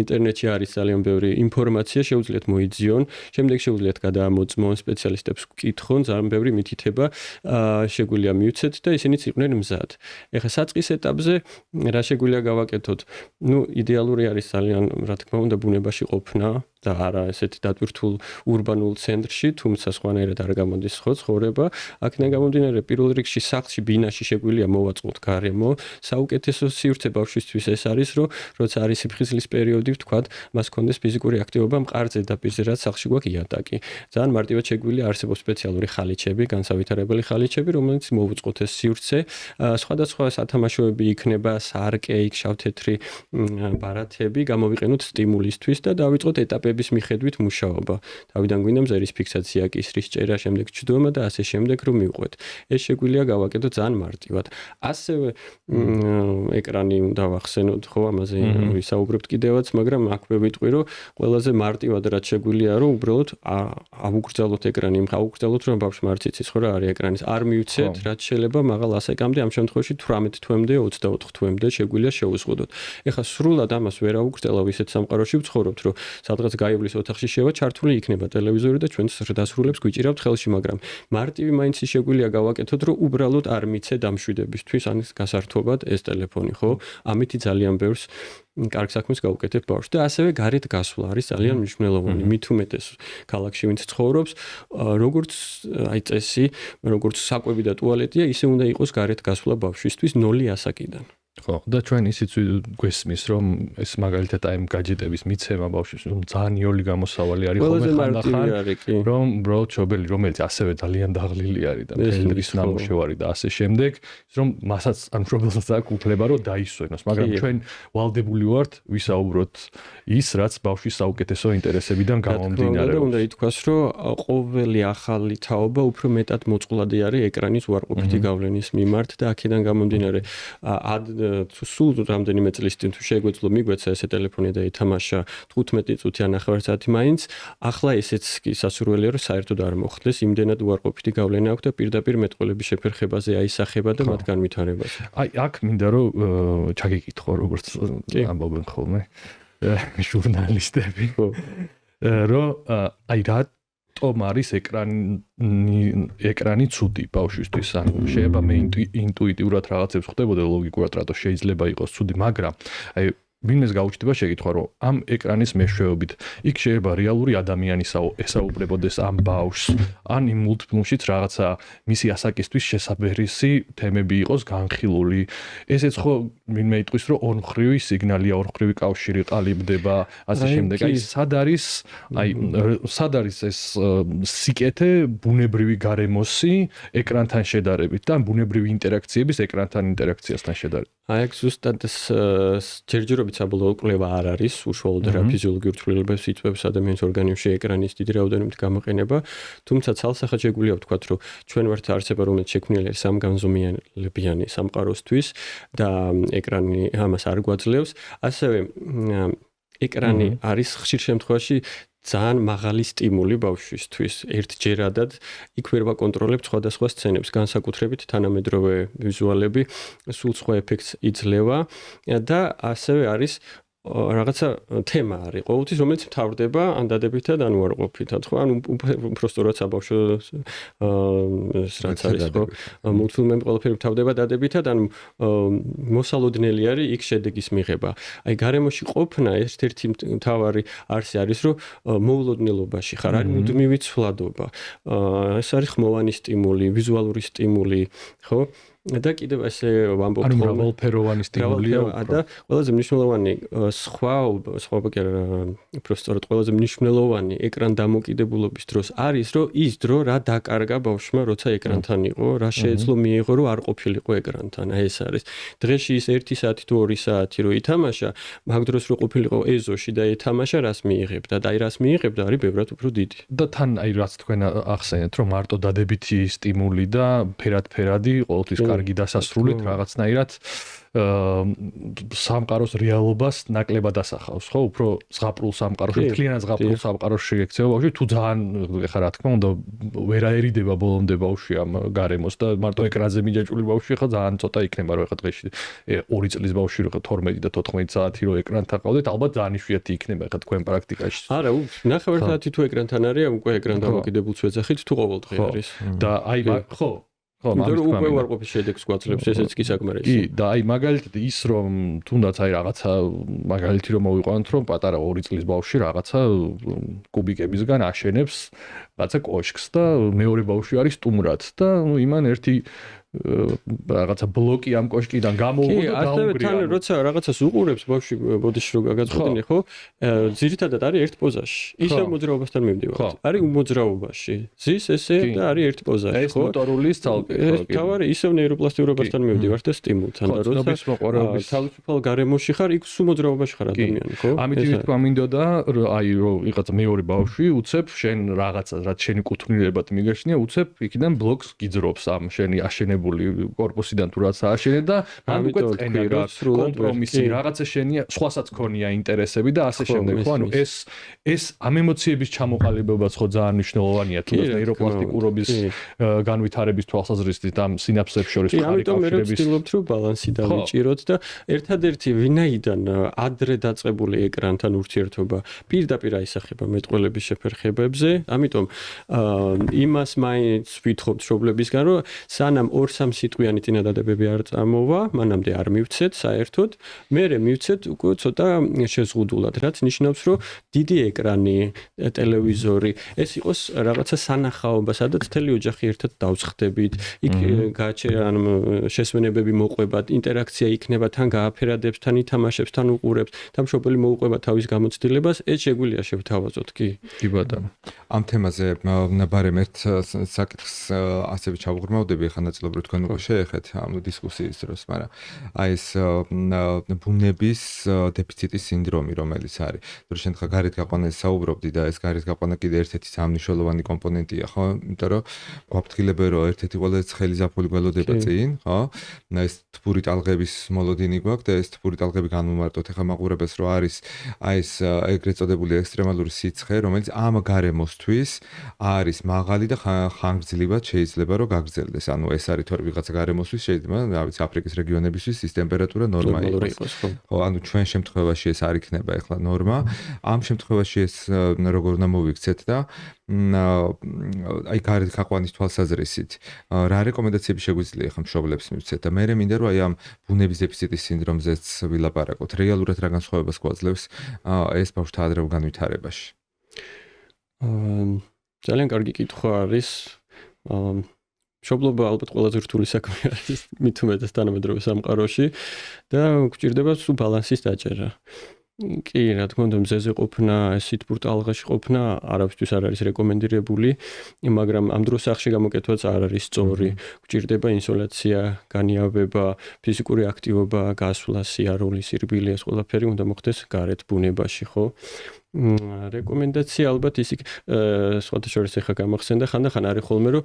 ინტერნეტში არის ძალიან ბევრი ინფორმაცია, შეუძლიათ მოიძიონ, შემდეგ შეუძლიათ გადაამოწმონ, სპეციალისტებს ვკითხონ, ძალიან ბევრი მითითება შეგვიძლია მივცეთ და ისინიც იყვნენ მზად. ეხლა საწყის ეტაპზე რა შეგვიძლია გავაკეთოთ? იდეალური არის ძალიან, რა თქმა უნდა, ბუნებაში ყოფნა და არა ესეთი დატვირთულ урბანულ ცენტრში, თუმცა სხვანაირად არ გამოდის ხო ცხოვრება. აქედან გამომდინარე, პირველ რიგში სახლში, ბინაში შეგვიძლია მოვაწყოთ გარემო. საუკეთესო სივრცე ბავშვისთვის ეს არის, რომ როცა არის სიფხიზლის პერიოდი, ვთქვათ, მას ჰქონდეს ფიზიკური აქტივობა მყარ ზედაპირზე, რაც სახლში გვაქვს იატაკი. ძალიან მარტივად შეგვიძლია არსებობს სპეციალური ხალიჩები, განსავითარებელი ხალიჩები, რომელიც მოვუწყოთ ეს სივრცე. სხვადასხვა სათამაშოები იქნება, სარკე, შავ-თეთრი ბარათები, გამოვიყენოთ სტიმულისთვის და დავიწყოთ ეტაპების მიხედვით მუშაობა. თავიდან გვინდა მზერის ფიქსაცია, კისრის ჭერა, შემდეგ ჩდომა და ასე შემდეგ რომ მივყვეთ. ეს შეგვიძლია გავაკეთოთ ძალიან მარტივად. ასევე ეკრანი უნდა ვახსენოთ, ხო, ამაზე ვისაუბრებთ კიდევაც, მაგრამ აქ ვიტყვი, რომ ყველაზე მარტივად რაც შეგვიძლია, რომ უბრალოდ ავუგრძელოთ ეკრანი, ავუგრძელოთ რომ ბავშვმა არც იცის ხო რა არის ეკრანის, არ მივცეთ, რაც შეიძლება მაღალ ასაკამდე, ამ შემთხვევაში 18 თვემდე, 24 თვემდე შეგვიძლია შევუზღუდოთ. ეხლა სრულად ამას ვერ ავუგრძელავ ისეთ სამყაროში ვცხოვრობთ, რომ სადღაც გაივლის ოთახში შევა, ჩართული იქნება ტელევიზორი და ჩვენს დასრულებს გვიჭირავთ ხელში, მაგრამ მარტივი მაინც შეგვიძლია გავაკეთოთ, რომ უბრალოდ არ მიცეთ ამ შვიდებისთვის, ანის გასართობად ეს ტელეფონი, ხო? ამით ძალიან ბევრს კარგ საქმეს გავუკეთებ ბავშვს და ასევე გარეთ გასვლა არის ძალიან მნიშვნელოვანი. მით უმეტეს ქალაქში ვინც ცხოვრობს, როგორც აი წესი, როგორც საკვები და ტუალეტია, ისე უნდა იყოს გარეთ გასვლა ბავშვისთვის 0 ასაკიდან. ხო, და ჩვენ ისიც გვესმის, რომ ეს მაგალითად აი გაჯეტების მიცემა ბავშვს ძალიან იოლი გამოსავალი არის ხოლმე ხანდახან, რომ უბრალოდ ჩობელი, რომელიც ასევე ძალიან დაღლილი არის და ფენდრის ნამუშევარი და ასე შემდეგ, რომ მასაც ან პრობლემას აქვს უფლება რომ დაისვენოს, მაგრამ ჩვენ ვალდებული ვართ ვისაუბროთ ის, რაც ბავშვის საუკეთესო ინტერესებიდან გამომდინარეობს. და უნდა ითქვას, რომ ყოველი ახალი თაობა უფრო მეტად მოწყვლადი არის ეკრანის უარყოფითი გავლენის მიმართ და აქედან გამომდინარე სულ რამდენიმე წლის წინ თუ შეგვეძლო მიგვეცა ესე ტელეფონი და ითამაშა 15 წუთი ან 9 საათი მაინც, ახლა ესეც კი სასურველია რომ საერთოდ არ მოხდეს, იმდენად უარყოფითი გავლენა აქვს და პირდაპირ მეტყველების შეფერხებაზე აისახება და მათ განვითარებაზე. აი აქ მინდა რომ ჩაგიკითხო როგორც ამბობენ ხოლმე ჟურნალისტები, რომ აი რა ტომ არის ეკრანი ცუდი ბავშვისთვის, ანუ შეიძლება მე ინტუიტიურად რაღაცებს ხვდებოდა ლოგიკურად რატო შეიძლება იყოს ცუდი, მაგრამ აი ვინმეს გაუჩნდება შეკითხვა, რომ ამ ეკრანის მეშვეობით იქ შეიძლება რეალური ადამიანი ესაუბრებოდეს ამ ბავშვს, ან იმ მულტფილმშიც რაღაცა მისი ასაკისთვის შესაბერისი თემები იყოს განხილული. ესეც ხო ვინმე იტყვის, რომ ორმხრივი სიგნალია, ორმხრივი კავშირი ყალიბდება, ასე შემდეგ. სად არის ეს სიკეთე ბუნებრივი გარემოსი ეკრანთან შედარებით და ბუნებრივი ინტერაქციების ეკრანთან ინტერაქციასთან შედარებით. აი აქ ზუსტად ჯერჯერობით საბოლოო კვლევა არ არის, უშუალოდ რა ფიზიოლოგიურ ცვლილებებს იწვევს ადამიანის ორგანიზმში ეკრანის დიდი რაოდენობით გამოყენება, თუმცა ცალსახად შეგვიძლია ვთქვათ, რომ ჩვენ ვართ არსება, რომელიც შექმნილი არის სამგანზომილებიანი სამყაროსთვის და ეკრანი ამას არ გვაძლევს, ასევე ეკრანი არის ხშირ შემთხვევაში ძალიან მაღალი სტიმული ბავშვისთვის. ერთჯერადად იქ ვერ ვაკონტროლებთ სხვადასხვა სცენებს, განსაკუთრებით თანამედროვე ვიზუალები სულ სხვა ეფექტს იძლევა და ასევე არის რაღაცა თემა არის ყოველთვის, რომელიც მთავრდება ან დადებითად ან უარყოფითად, ხო? ან უბრალოდ როცა ბავშვს რაც არის, ხო? მულტფილმები ყველაფერი მთავრდება დადებითად, ან მოსალოდნელი არის იქ შედეგის მიღება. აი გარემოში ყოფნა ერთ-ერთი მთავარი არსი არის, რომ მოულოდნელობაში ხარ, არის მუდმივი ცვლადობა. ეს არის ხმოვანი სტიმული, ვიზუალური სტიმული, ხო? და კიდევ ესე ვამბობ, ანუ მრავალფეროვანი სტიმულია და ყველაზე მნიშვნელოვანი სხვა კი არა, უბრალოდ ყველაზე მნიშვნელოვანი ეკრან დამოკიდებულობის დროს არის, რომ ის დრო რა დაკარგა ბავშვმა, როცა ეკრანთან იყო, რა შეეძლო მიიღო, რომ არ ყოფილიყო ეკრანთან. აი ეს არის. დღეში ის 1 საათი თუ 2 საათი რო ითამაშა, მაგ დროს რო ყოფილიყო ეზოში და ეთამაშა, რას მიიღებდა და აი რას მიიღებდა, არის ბევრად უფრო დიდი. და თან აი რაც თქვენ ახსენეთ, რომ მარტო დადებითი სტიმული და ფერად-ფერადი ყოველთვის კარგი დასასრულით რაღაცნაირად სამყაროს რეალობას ნაკლებად ასახავს, ხო? უფრო ზღაპრულ სამყაროში, მთლიანად ზღაპრულ სამყაროში ექცევა ბავშვი, თუ ძალიან ეხლა რა თქმა უნდა ვერაერიდება ბოლომდე ბავშვი ამ გარემოს და მარტო ეკრანზე მიჯაჭვული ბავშვი ხა ძალიან ცოტა იქნება, რომ ეხლა დღეში 2 წლის ბავშვი რო 12 და 14 საათი რო ეკრანთან ყავდეთ, ალბათ ძალიან იშვიათი იქნება ეხლა თქვენ პრაქტიკაში. არა, 9 საათი თუ ეკრანთან არის, უკვე ეკრან დამოკიდებულს ვეძახით, თუ ყოველდღე არის. და აი ხო ხო, მაგრამ უკვე ვარყოფის შედეგს გვაძლევს, ესეც კი საკმარისია. კი, და აი მაგალითად ის რომ თუნდაც აი რაღაცა მაგალითი რომ მოვიყვანოთ, რომ პატარა 2 წლის ბავშვი რაღაცა კუბიკებისგან აშენებს რაღაცა კოშკს და მეორე ბავშვი არის სტუმრად და იმან ერთი რაღაცა ბლოკი ამ კოშკიდან გამოუღო და დაუბრია. კი, ასევე თან როცა რაღაცას უყურებს ბავშვი ბოდიში რო გაგაწყვეტინე, ხო? ძირითადად არის ერთ პოზაში. ისევ მოძრაობასთან მივდივართ. არის უმოძრაობაში. ზის ესე და არის ერთ პოზაში, ხო? ეს მოტორულის თალკი, ხო? თავარი ისევ ნეიროპლასტიურობასთან მივდივართ და სტიმულთან და როცა თავისუფალ გარემოში ხარ, იქ სულ მოძრაობაში ხარ ადამიანი, ხო? ამით ვთქვა მინდოდა, აი რომ ვიღაცა მეორე ბავშვი უცებ შენ რაღაცა რაც შენი კუთვნილებად მიგეშნია, უცებ იქიდან ბლოკს გიძრობს ამ შენი აშენებული კორპუსიდან თუ რაც ააშენე და ან უკვე წენა გაქვს კომპრომისი რაღაცა შენია სხვასაც ქონია ინტერესები და ასე შემდეგ ხო ანუ ეს ამ ემოციების ჩამოყალიბებაც ხო ძალიან მნიშვნელოვანია თუ ნეიროპლასტიკურობის განვითარების თვალსაზრისით ამ სინაფსებს შორის ხარ ამიტომ მე ვცდილობ რომ ბალანსი დავიჭიროთ და ერთადერთი ვინაიდან ადრე დაწყებული ეკრანთან ურთიერთობა პირდაპირ აისახება მეტყველების შეფერხებებზე ამიტომ იმას მაინც ვითხოვთ მშობლებისგან რომ სანამ 2-3 სიტყვიანი წინადადებები არ წამოვა, მანამდე არ მივცეთ საერთოდ, მერე მივცეთ უკვე ცოტა შეზღუდულად, რაც ნიშნავს, რომ დიდი ეკრანი, ტელევიზორი, ეს იყოს რაღაცა სანახაობა, სადაც მთელი ოჯახი ერთად დავცხდებით, იქ შესვენებები მოყვებათ, ინტერაქცია იქნება, თან გააფერადებს, თან ითამაშებს, თან უყურებს, თან მშობელი მოუყვება თავის გამოცდილებას, ეს შეგვიძლია შევთავაზოთ, კი. კი ბატონო. ამ თემაზე ბარემ ერთ საკითხს ასევე ჩავღრმავდები, ხან ნაწილობრივ თქვენ უკვე შეეხეთ ამ დისკუსიის დროს, მაგრამ აი ეს ბუნების დეფიციტის სინდრომი, რომელიც არის. თუ შენ ხა გარეთ გაყვანას საუბრობდი და ეს გარეთ გაყვანა კიდე ერთ-ერთი სამნიშნულოვანი კომპონენტია, ხო? იმიტომ რომ გვაფრთხილებენ, რომ ერთ-ერთი ყველაზე ცხელი ზაფხული გველოდება წინ, ხო? ეს თბური ტალღების მოლოდინი გვაქვს და ეს თბური ტალღები განმომარტოთ. ეხლა მაყურებელს რო არის აი ეს ეგრეთ წოდებული ექსტრემალური სიცხე, რომელიც ამ გარემოსთვის არის მაღალი და ხანგრძლივად შეიძლება რომ გაგრძელდეს. ანუ ეს არის თორე ვიღაცა გარემოსთვის შეიძლება, რა ვიცი, აფრიკის რეგიონებისთვის ის ტემპერატურა ნორმა იყოს. ხო, ანუ ჩვენ შემთხვევაში ეს არ იქნება ახლა ნორმა. ამ შემთხვევაში ეს როგორ უნდა მოვიქცეთ და აი გარეთ გაყვანის თვალსაზრისით რა რეკომენდაციები შეგვიძლია ახლა მშობლებს მივცეთ და მე მინდა რომ აი ამ ბუნების დეფიციტის სინდრომზეც ვილაპარაკოთ. რეალურად რა განსხვავებას გვაძლევს ეს ბავშვთა ადრეულ განვითარებაში? ძალიან კარგი კითხვა არის. მშობლობა ალბათ ყველაზე რთული საქმე არის მით უმეტეს თანამედროვე სამყაროში და გვჭირდება სულ ბალანსის დაჭერა. კი, რა თქმა უნდა, მზეზე ყოფნა, სითბურ ტალღაში ყოფნა არავისთვის არ არის რეკომენდირებული, მაგრამ ამ დროს სახში გამოკეთვაც არ არის სწორი. გვჭირდება ინსოლაცია, განიავება, ფიზიკური აქტივობა, გასვლა, სიარული, სირბილი, ეს ყველაფერი უნდა მოხდეს გარეთ ბუნებაში, ხო? რეკომენდაცია ალბათ ის სხვათა შორის ახლა გამახსენდა ხანდახან არის ხოლმე რომ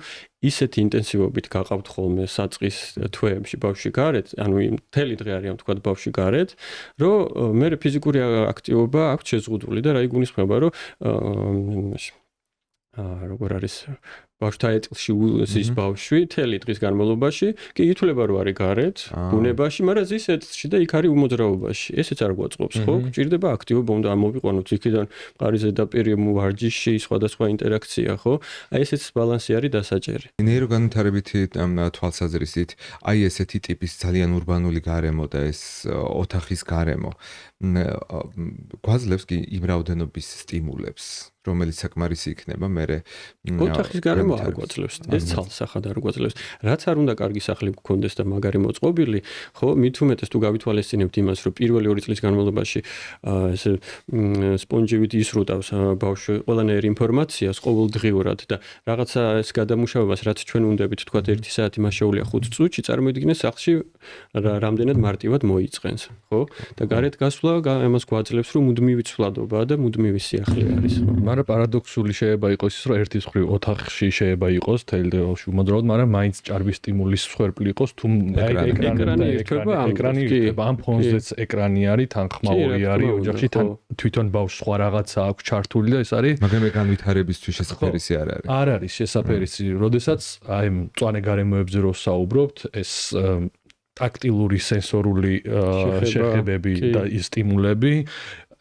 ისეთი ინტენსივობით გაყავთ ხოლმე საწყის თვეებში ბავშვი გარეთ, ანუ მთელი დღე არის თქვა ბავშვი გარეთ, რომ მე ფიზიკური აქტივობა აქვს შეზღუდული და რა იგულისხმება რომ როგორ არის ბავშვთა ეტლში ზის ბავშვი მთელი დღის განმავლობაში კი ითვლება რომ არის გარეთ ბუნებაში, მაგრამ ზის ეტლში და იქ არის უმოძრაობაში. ესეც არ გვაწყობს, ხო? გვჭირდება აქტივობა, უნდა ამოვიყვანოთ იქიდან მყარი ზედაპირი, ვარჯიში, სხვადასხვა ინტერაქცია, ხო? აი ესეც ბალანსი არის დასაჭერი. ნეიროგანვითარებითი თვალსაზრისით, აი ესეთი ტიპის ძალიან ურბანული გარემო და ეს ოთახის გარემო გვაძლევს კი იმ რაოდენობის სტიმულებს, რომელიც საკმარისი იქნება მერე ოთახის გარემო არ გვაძლევს, ეს ცალსახად არ გვაძლევს. რაც არ უნდა კარგი სახლი გქონდეს და მაგარი მოწყობილი, ხო, მით უმეტეს თუ გავითვალისწინებთ იმას, რომ პირველი 2 წლის განმავლობაში ეს სპონჯივით ისრუტავს ბავშვი ყველანაირი ინფორმაციას ყოველდღიურად და რაღაცა ეს გადამუშავებას, რაც ჩვენ უნდებით თქვა 1 საათი, მას შეუძლია 5 წუთში, წარმოიდგინეთ სახლში რამდენად მარტივად მოიწყენს, ხო? და გარეთ გასვლა ამას გვაძლევს, რომ მუდმივი ცვლადობაა და მუდმივი სიახლე არის. მაგრამ პარადოქსული შეიძლება იყოს ის, რომ ერთის მხრივ ოთახში შეიძლება იყოს თელი დრო უმოძრაოდ, მაგრამ მაინც ჭარბი სტიმულის მსხვერპლი იყოს, თუ ეკრანი ერთება, ამ ფონზეც ეკრანი არის, თან ხმაური არის, ოჯახში თან თვითონ ბავშვს სხვა რაღაცა აქვს ჩართული და ეს არის. მაგრამ მე განვითარებისთვის შესაძლებელია არ არის. არ არის შესაძლებელი, როდესაც აი მწვანე გარემოებზე რო საუბრობთ, ეს ტაქტილური სენსორული შეხებები და სტიმულები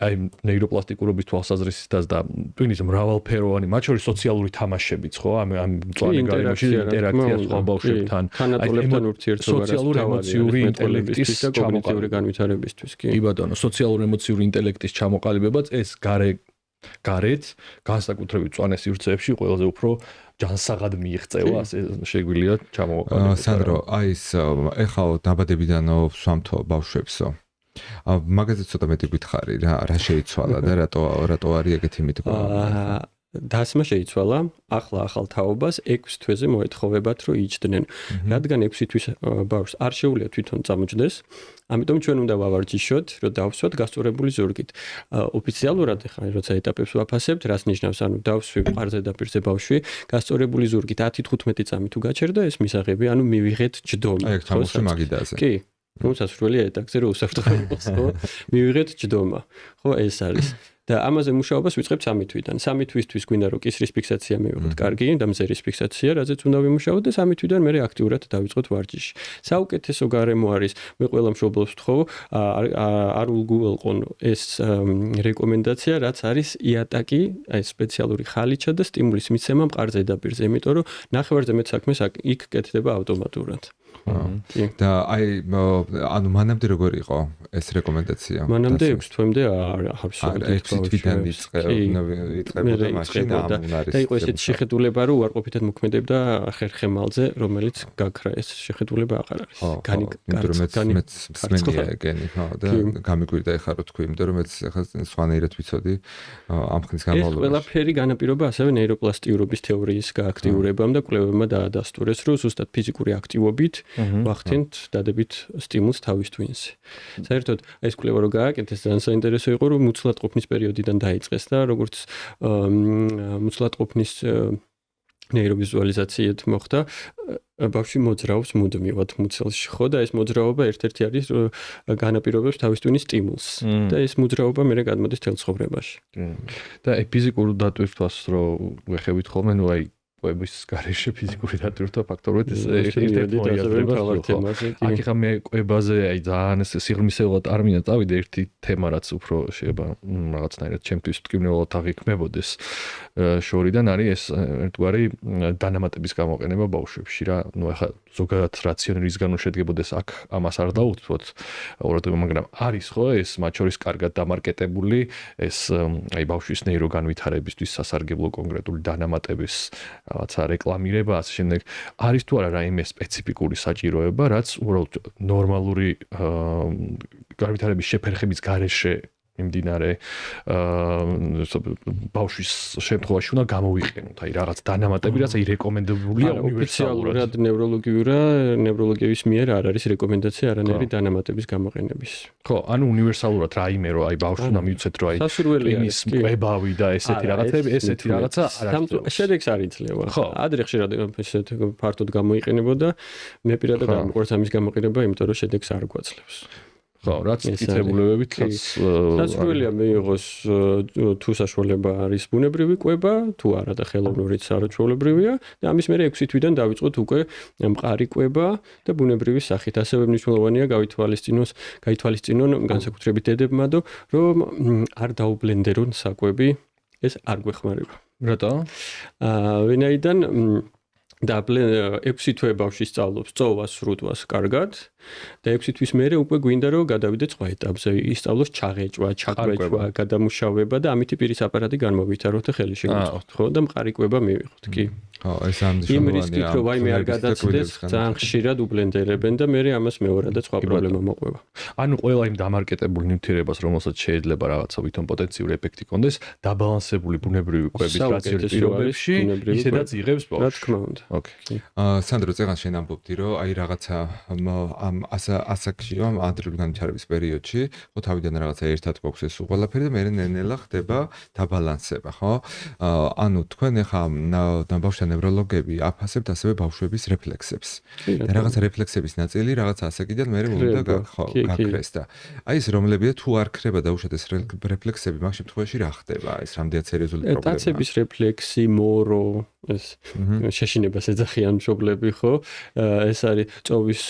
აი ნეიროპლასტიკურობის თვალსაზრისითაც და ტვინის მრავალფეროვანი, მათ შორის სოციალური თამაშებიც, ხო? ამ მწვანე გარემოში ინტერაქცია სხვა ბავშვებთან, თანატოლებთან ურთიერთობა, სოციალური ემოციური ინტელექტის ჩამოყალიბების განვითარებისთვის, კი. კი ბატონო, სოციალური ემოციური ინტელექტის ჩამოყალიბებაც ეს გარეთ განსაკუთრებით მწვანე სივრცეებში ყველაზე უფრო ჯანსაღად მიიღწევა, ასე შეგვიძლია ჩამოვაყალიბოთ. სანდრო, აი ეს ეხლა დაბადებიდანო სვამთო ბავშვებსო. მაგაზე ცოტა მეტი გითხარი რა შეიცვალა და რატო არის ეგეთი მითქმა? დასმა შეიცვალა, ახალ თაობას 6 თვეზე მოეთხოვებათ, რომ იჯდნენ. რადგან 6 თვის ბავშვს არ შეუძლია თვითონ წამოჯდეს, ამიტომ ჩვენ უნდა ვავარჯიშოთ, რომ დავსვათ გასწორებული ზურგით. ოფიციალურად ახლა როცა ეტაპებს ვაფასებთ, რას ნიშნავს, ანუ დავსვი მყარზე დაპირზე ბავშვი, გასწორებული ზურგით 10-15 წამი თუ გაჩერდა, ეს მისაღები, ანუ მივიღეთ ჯდომა. აი, თამაში მაგიდაზე. კი. მოსასრულია ეტაქსე რომ უსაფრთხოებას, ხო? მივიღეთ ჯდომა. ხო, ეს არის. და ამაზე მუშაობას ვიწყებთ 3 თვიდან. 3 თვისთვის გვინდა რომ კისრის ფიქსაცია მივიღოთ კარგი და მზერის ფიქსაცია, რაზეც უნდა ვიმუშაოთ და 3 თვიდან მე აქტიურად დავიწყოთ ვარჯიში. საუკეთესო გარემო არის, მე ყველა მშობლებს ვთხოვ, არ უგულყონ ეს რეკომენდაცია, რაც არის იატაკი, აი სპეციალური ხალიჩა და სტიმულის მიცემა მყარზე დაპირზე, იმიტომ რომ ნახევარზე მეტ საქმეს იქ კეთდება ავტომატურად. და აი ანუ მანამდე როგორი იყო ეს რეკომენდაცია? მანამდე 6 თვემდე არ ვსვამდით. 6 თვიდან იწყებოდა მაშინ ამ არის. და იყო ესეთი შეხედულება, რომ უარყოფითად მოქმედებდა ხერხემალზე, რომელიც გაქრა ეს შეხედულება აღარ არის. განი სმენია ეგენი, ხო და გამიგვირდა ეხლა რო თქვი, იმიტომ რომ მეც ეხლა სხვანაირად ვიცოდი ამ ხნის განმავლობაში. ეს ყველაფერი განაპირობა ასევე ნეიროპლასტიურობის თეორიის გააქტიურებამ და კვლევებმა დაადასტურეს, რომ ზუსტად ფიზიკური აქტივობით ვახდენთ დადებით სტიმულს თავის twins-ზე. საერთოდ ეს კვლევა რო გააკეთეს, ძალიან საინტერესო იყო, რომ მუცლადყოფნის პერიოდიდან დაიწყეს და როგორც მუცლადყოფნის ნეიროვიზუალიზაციით მოხდა, ბავშვი მოძრაობს მუდმივად მუცელში, ხო და ეს მოძრაობა ერთ-ერთი არის განაპირობებს თავის twins სტიმულს და ეს მოძრაობა მერე გადმოდის თელ ცხოვრებაში. და ფიზიკურ დატვირთვას რო ვეხებით ხოლმე, ნუ აი კვების გარეშე ფიზიკური დატვირთვა ფაქტორად ეს ერთ-ერთი მოიაზრება. აქ ხა მე კვებაზე აი ძალიან ეს სიღრმისეულად არ მინდა წავიდე ერთი თემა რაც უფრო შეიძლება რაღაცნაირად ჩემთვის მტკივნეულად აღიქმებოდეს შორიდან არის ეს ერთგვარი დანამატების გამოყენება ბავშვებში რა ნუ ახლა ზოგადად რაციონალიზგანო შედგებოდეს აქ ამას არ დაუწვოთ მაგრამ არის ხო ეს მათ შორის კარგად დამარკეტებული ეს აი ბავშვის ნეიროგანვითარებისთვის სასარგებლო კონკრეტული დანამატების რაღაცა რეკლამირება ასე შემდეგ არის თუ არა რაიმე სპეციფიკური საჭიროება რაც უბრალოდ ნორმალური განვითარების შეფერხების გარეშე მიმდინარე ბავშვის შემთხვევაში უნდა გამოვიყენოთ აი რაღაც დანამატები რაც აი რეკომენდებულია უნივერსალურად ნევროლოგების მიერ არ არის რეკომენდაცია არანაირი დანამატების გამოყენების ხო ანუ უნივერსალურად რაიმე რომ აი ბავშვს უნდა მიუცეთ რომ აი ტვინის კვებავი და ესეთი რაღაცები ესეთი რაღაცა არ არის შედეგს არ იძლევა ადრე ხშირად ესეთ ფართოდ გამოიყენებოდა მე პირადად არ მიყვარს ამის გამოყენება იმიტომ რომ შედეგს არ გვაძლევს ხო, რაც მტკიცებულებებით სასურველია მიიღოს თუ საშუალება არის ბუნებრივი კვება, თუ არა და ხელოვნურიც არაჩვეულებრივია და ამის მერე 6 თვიდან დავიწყოთ უკვე მყარი კვება და ბუნებრივი სახით. ასევე მნიშვნელოვანია გაითვალისწინონ განსაკუთრებით დედებმა, რომ არ დაუბლენდერონ საკვები, ეს არ გვეხმარება. რატო? ვინაიდან და 6 თვე ბავშვი სწავლობს წოვას, სრუტვას კარგად და 6 თვის მერე უკვე გვინდა რომ გადავიდეთ სხვა ეტაპზე, ისწავლოს ჩაღეჭვა, ჩაკვეჭვა, გადამუშავება და ამითი პირის აპარატი განმოვითაროთ და ხელი შეგვიწყოთ, ხო და მყარი კვება მივიღოთ, კი. ხო, ეს ამ იმ რისკით რომ ვაიმე არ გადაცდეს, ძალიან ხშირად უბლენდერებენ და მე ამას მეორადაც სხვა პრობლემა მოყვება. ანუ ყველა იმ დამარკეტებულ ნივთიერებას, რომელსაც შეიძლება რაღაცა ვითომ პოტენციური ეფექტი კონდეს, დაბალანსებული ბუნებრივი კვების რაციონალურ პირობებში, ისედაც იღებს ბავშვს. რა თქმა უნდა. ოკეი. სანდრო, წეგან შენ ამბობდი, რომ აი რაღაცა ამ ასაკში, ამ ადრეული განვითარების პერიოდში, ხო თავიდან რაღაცა ერთად გვაქვს ეს ყველაფერი და მე ნელ-ნელა ხდება დაბალანსება, ხო? ანუ თქვენ ახლა ბავშვთა ნევროლოგები აფასებთ ასევე ბავშვების რეფლექსებს. და რაღაცა რეფლექსების ნაწილი რაღაცა ასაკიდან მე უნდა გაქრეს და აი ეს რომლებია თუ არ ქრება და უშოთ ეს რეფლექსები მაგ შემთხვევაში რა ხდება? ეს რამდენად სერიოზული პრობლემაა? დაცების რეფლექსი, მორო, ეს შეშინებას ეძახიან მშობლები, ხო? ეს არის წოვის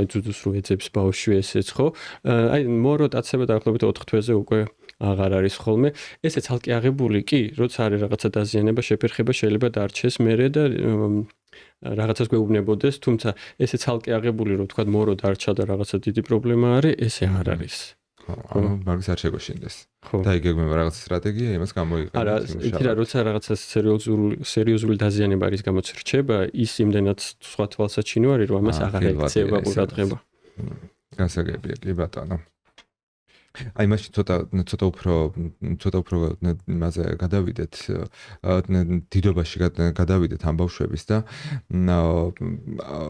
აი ძუძუს რო ეძებს ბავშვი ესეც, ხო? აი მორო დაცება დაახლოებით 4 თვეზე უკვე აღარ არის ხოლმე. ესეც ალკე აღებული კი, როცა არის რაღაცა დაზიანება, შეფერხება შეიძლება დარჩეს მერე და რაღაცას გვეუბნებოდეს, თუმცა ესეც ალკე აღებული, რომ თქვა მორო დარჩა და რაღაცა დიდი პრობლემა არის, ესე არ არის. ანუ მაგის არ შეგოშინდეს. და იგეგმება რაღაც სტრატეგია, იმას გამოიყენებთ. არა, ითი რა როცა რაღაცა სერიოზული დაზიანება არის გამოც რჩება, ის იმდენად სხვა თვალსაჩინო არის, რომ ამას აღარ ექცევა ყურადღება. გასაგებია, კი ბატონო. აი მაშინ ცოტა უფრო იმაზე გადავიდეთ, დიდობაში გადავიდეთ ამ ბავშვების და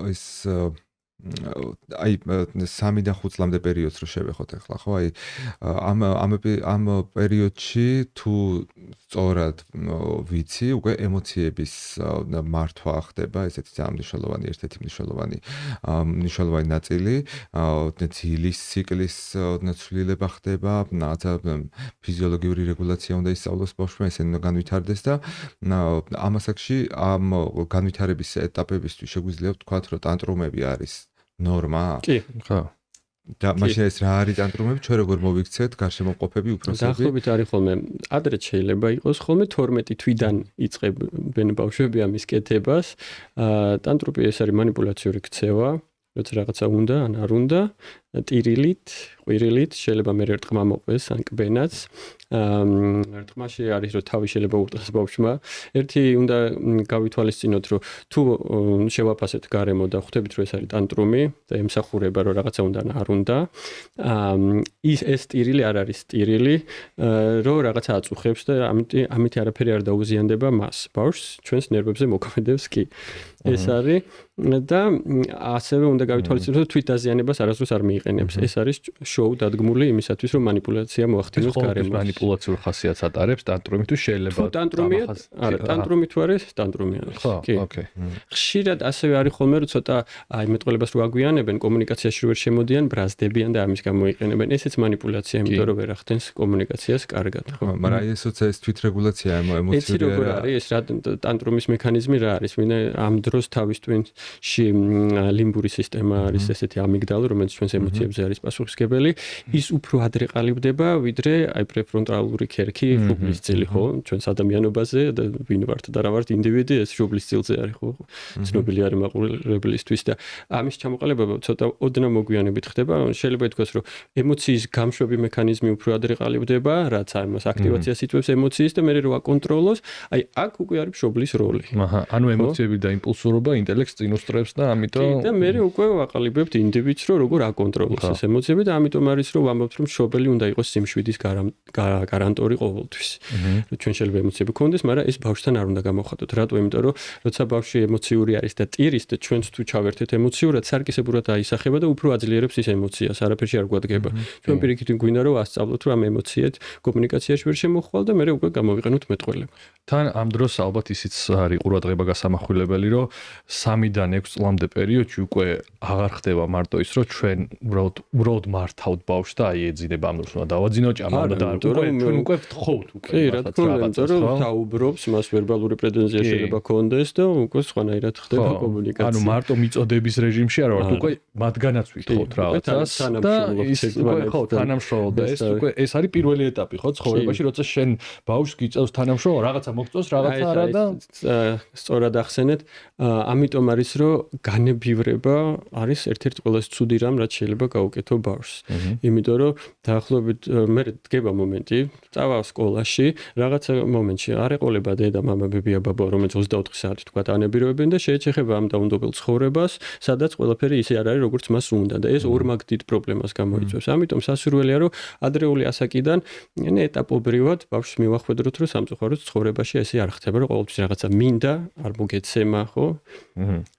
ეს აი 3-დან 5 წლამდე პერიოდს რო შევეხოთ ახლა, ხო? აი ამ პერიოდში თუ სწორად ვიცი, უკვე ემოციების მართვა ხდება, ესეთი ძალიან მნიშვნელოვანი, ერთ-ერთი მნიშვნელოვანი ნაწილი, ძილის ციკლის ცვლილება ხდება, რაღაცა ფიზიოლოგიური რეგულაცია უნდა ისწავლოს ბავშვმა, ესე უნდა განვითარდეს და ამ ასაკში ამ განვითარების ეტაპებისთვის შეგვიძლია ვთქვათ, რომ ტანტრუმები არის ნორმა? კი, ხო. და მაშინ ეს რა არის ტანტრუმები? ჩვენ როგორ მოვიქცეთ გარშემოყოფები უფროსები? დაახლოებით არის ხოლმე ადრე შეიძლება იყოს ხოლმე 12 თვიდან იწყებენ ბავშვები ამის კეთებას. ტანტრუმი ეს არის манипуляციური ქცევა, როცა რაღაცა უნდა ან არ უნდა, ტირილით, ყვირილით, შეიძლება მე ერთხმა მოყვეს ან კბენაც. ერთხმაში არის რომ თავი შეიძლება უტყეს ბავშვმა. ერთი უნდა გავითვალისწინოთ რომ თუ შევაფასეთ გარემო და ხვდებით რომ ეს არის ტანტრუმი და ემსახურება რომ რაღაცა უნდა ან არ უნდა. ეს ტირილი არ არის ტირილი, რომ რაღაცა აწუხებს და ამით არაფერი არ დაუზიანდება მას. ბავშვს ჩვენს ნერვებზე მოქმედებს კი. ეს არის და ასევე უნდა გავითვალისწინოთ რომ თვით დაზიანებას არასდროს არ მიიყენებს. ეს არის შოუ დადგმული იმისათვის რომ манипуляცია მოახდინოს გარემოს. манипуляციურ ხასიათს ატარებს ტანტრუმი თუ შეიძლება ტანტრუმია? არა, ტანტრუმი თუ არის, ტანტრუმი არის. კი, ოკეი. ხშირად ასევე არის ხოლმე რომ ცოტა აი მეტყველებას რო აგვიანებენ, კომუნიკაციაში რო ვერ შემოდიან, ბრაზდებიან და ამის გამო იყენებენ. ესეც манипуляცია, იმიტომ რომ ვერ ახდენს კომუნიკაციას კარგად, ხო? მაგრამ აი ესოც ეს თვითრეგულაცია ემოციური ეს როგორ არის, ეს რა ტანტრუმის მექანიზმი რა არის? ამ დროს თავის ტვინში ლიმბური სისტემა არის ესეთი ამიგდალა, რომელიც ჩვენს ემოციებზე არის პასუხისმგებელი. ის უფრო ადრე ყალიბდება, ვიდრე აი პრეფრონტალური ქერქი, შუბლის წილი, ხო? ჩვენს ადამიანობაზე და ვინ ვართ და რა ვართ ინდივიდი, ეს შუბლის წილზე არის, ხო? ცნობილი არის მაყურებლისთვის და ამის ჩამოყალიბება ცოტა ოდნავ მოგვიანებით ხდება. შეიძლება ითქვას, რომ ემოციის გამშვები მექანიზმი უფრო ადრე ყალიბდება, რაც ამას აქტივაციას იწვევს ემოციის და მე რო აკონტროლოს, აი აქ უკვე არის შუბლის როლი. აჰა, ანუ ემოციები და იმპულსურობა ინტელექტს წინ უსწრებს და ამიტომ და მე უკვე ვაყალიბებთ ინდივიდს, რომ როგორ აკონტროლოს ეს ემოციები და ამიტომ არის რომ ვამბობთ რომ შობელი უნდა იყოს სიმშვიდის გარანტორი ყოველთვის. ჩვენ შეიძლება ემოციები გქონდეს, მაგრამ ეს ბავშვთან არ უნდა გამოხატოთ. რატო? იმიტომ რომ როცა ბავშვი ემოციური არის და ტირის და ჩვენც თუ ჩავერთეთ ემოციურად, სარკისებურად აისახება და უფრო აძლიერებს ის ემოციას, არაფერში არ გვადგება. ჩვენ პირიქით გვინდა რომ ასწავლოთ რომ ამ ემოციით კომუნიკაციაში ვერ შემოხვალ და მე უკვე გამოვიყენოთ მეტყველება. თან ამ დროს ალბათ ისიც არის ყურადღება გასამახვილებელი, რომ 3-დან 6 წლამდე პერიოდში უკვე აღარ ხდება მარტო ის, რომ ჩვენ უბრალოდ მართავთ ბავშვს და აი ეძინება ამ დროს უნდა დავაძინო ჭამა უნდა და ჩვენ უკვე ვთხოვთ უკვე. კი, რა თქმა უნდა, რომ დაუბრობს, მას ვერბალური პრეტენზია შეიძლება ქონდეს და უკვე სხვანაირად ხდება კომუნიკაცია. ანუ მარტო მიწოდების რეჟიმში არ ვართ, უკვე მათგანაც ვითხოვთ რაღაცას და ის უკვე ხო თანამშრომლობ და ეს არის პირველი ეტაპი ხო ცხოვრებაში, როცა შენ ბავშვს გიწევს თანამშრომლობა, რაღაცა მოგწონს, რაღაცა არა და სწორად ახსენეთ, ამიტომ არის რომ განებივრება არის ერთ-ერთი ყველაზე ცუდი რამ, რაც შეიძლება შეიძლება გაუკეთო ბავშვს. იმიტომ რომ დაახლოებით მე დგება მომენტი, წავა სკოლაში, რაღაცა მომენტში არ ეყოლება დედა მამა ბებია ბაბა, რომელიც 24 საათი თქვა ანებირებენ და შეეჩეხება ამ დაუნდობელ ცხოვრებას, სადაც ყველაფერი ისე არ არის, როგორც მას უნდა და ეს ორმაგ დიდ პრობლემას გამოიწვევს. ამიტომ სასურველია, რომ ადრეული ასაკიდან ეტაპობრივად ბავშვს მივახვედროთ, რომ სამწუხაროდ ცხოვრებაში ესე არ ხდება, რომ ყოველთვის რაღაცა მინდა, არ მოგეცემა, ხო?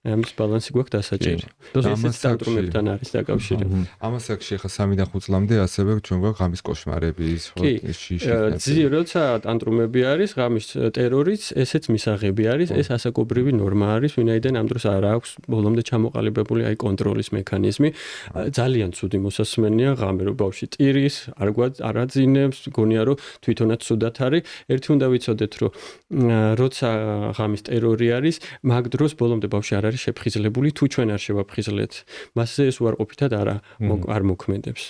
ამის ბალანსი გვაქვს დასაჭირო. ამას თანტრუმებთან არის დაკავშირებული. ამას აქ ხა 3 და 5 წლამდე ასევე ჩვენ გვაქვს ღამის კოშმარები, ხო? როცა თანტრუმები არის, ღამის ტერორიც, ესეც მისაღები არის, ეს ასაკობრივი ნორმა არის, ვინაიდან ამ დროს არ აქვს ბოლომდე ჩამოყალიბებული აი კონტროლის მექანიზმი. ძალიან ცუდი მოსასმენია ღამე რო ბავშვი ტირის, არ აძინებს, გონია რომ თვითონაც ცუდად არის. ერთი უნდა ვიცოდეთ, რომ როცა ღამის ტერორი არის, მაგ დროს ბოლომდე ბავშვი არ არის შეფხიზლებული, თუ ჩვენ არ შევაფხიზლეთ. მასზე ეს უარყოფითად არ მოქმედებს.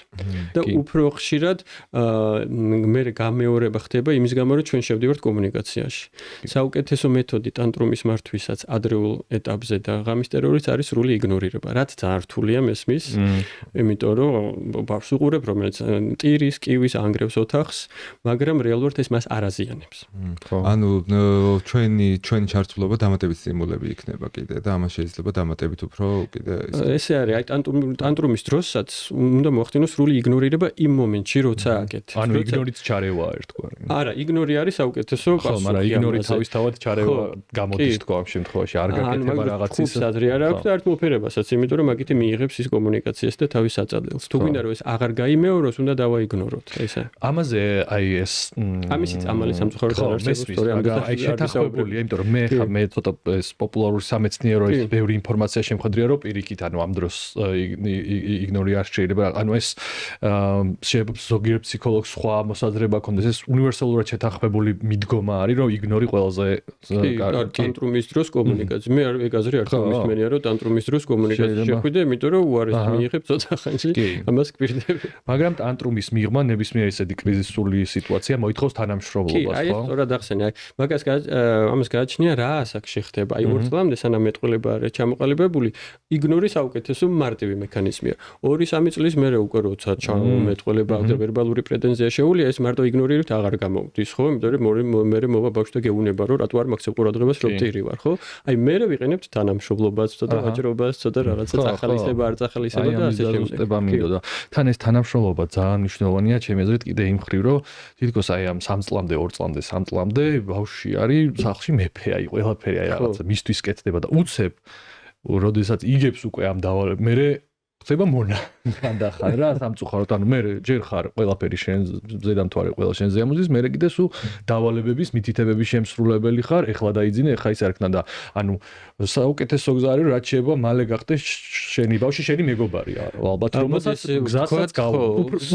და უფრო ხშირად მე გამეორება ხდება იმის გამო, რომ ჩვენ შევდივართ კომუნიკაციაში. საუკეთესო მეთოდი თანტრუმის მართვისაც ადრეულ ეტაპზე და ღამის ტერორის არის სრული იგნორირება. რაც ძალიან რთულია მესმის, იმიტომ რომ ბავშვს უყურებ, რომელიც ტირის, კივის, ანგრევს ოთახს, მაგრამ რეალურად ეს მას არ აზიანებს. ანუ ჩვენი ჩართულობა დამატებით სტიმულები იქნება კიდე და ამას შეიძლება დამატებით უფრო კიდე ესე არის, აი თანტრუმის დროსაც უნდა მოახდინოს სრული იგნორირება იმ მომენტში, როცა აკეთებს. ანუ იგნორიც ჩარევაა ერთგვარი. არა, იგნორი არის საუკეთესო პასუხი. მაგრამ იგნორი თავისთავად ჩარევა გამოდის თქო ამ შემთხვევაში, არ გაკეთება რაღაცის. ხუბს ადრე არ აქვს და არ მოფერებასაც, იმიტომ რომ მაგით მიიღებს ის კომუნიკაციას და თავის საწადელს. თუ გვინდა რომ ეს აღარ გაიმეოროს, უნდა დავაიგნოროთ, ესე. ამაზე აი ეს ამისი წამალი სამწუხაროდ არ არის სწორი ამ აი შეთანხმებულია, იმიტომ რომ მე ცოტა ეს პოპულარული სამეცნიერო ეს ბევრი ინფორმაცია შემხედრია, რომ პირიქით ანუ ამ დროს იგნორი არ შეიძლება. ანუ ეს ზოგიერთ ფსიქოლოგს სხვა მოსაზრება ქონდეს, ეს უნივერსალურად შეთანხმებული მიდგომა არის, რომ იგნორი ყველაზე თანტრუმის დროს კომუნიკაცია. მე ეგ აზრი არ გამისმენია, რომ თანტრუმის დროს კომუნიკაცია შეხვიდე, იმიტომ რომ უარეს მიიღებ ცოტა ხანში, ამას გვირდები. მაგრამ თანტრუმის მიღმა ნებისმიერ ესეთი კრიზისული სიტუაცია მოითხოვს თანამშრომლობას, ხო? აი, სწორად ახსენე. აი, ამას გააჩნია რა ასაკში ხდება. აი, 2 წლამდე სანამ მეტყველება არის ჩამოყალიბებული, იგნორი საუკეთესო მარტივი მექანიზმია. 2-3 წლის მერე უკვე როცა მეტყველება და ვერბალური პრეტენზია შეუულია, ეს მარტო იგნორირებით აღარ გამოვდის, ხო? იმიტომ რომ მერე მოვა ბავშვი და გეუნება, რომ რატო არ მაქცევ ყურადღებას, რომ ტირი ვარ, ხო? აი, მერე ვიყენებთ თანამშრომლობას, ცოტა ვაჭრობას, ცოტა რაღაცა წახალისება, არ წახალისება და ასე შემდეგ. თან ეს თანამშრომლობა ძალიან მნიშვნელოვანია, ჩემი აზრით, კიდე იმ მხრივ, რომ თითქოს აი ამ 3 წლამდე, 2 წლამდე, 3 წლამდე ბავშვი არის სახლში მეფე, აი ყველაფერი აი რაღაცა მისთვის კეთდება და უცებ, როდესაც იგებს უკვე ამ დავალ, მერე ხდება მონა განდახარ რა სამწუხაროდ ანუ მე ჯერ ხარ ყველაფერი შენ ზედამთვარე ყველა შენზე ამოდის მე კიდე სულ დავალებების მითითებების შემსრულებელი ხარ ეხლა დაიძინე ეხლა ის არ ქნა და ანუ საუკეთესო გზა არის რაც შეიძლება მალე გახდეს შენი ბავშვი შენი მეგობარი ალბათ რომელსაც გზასაც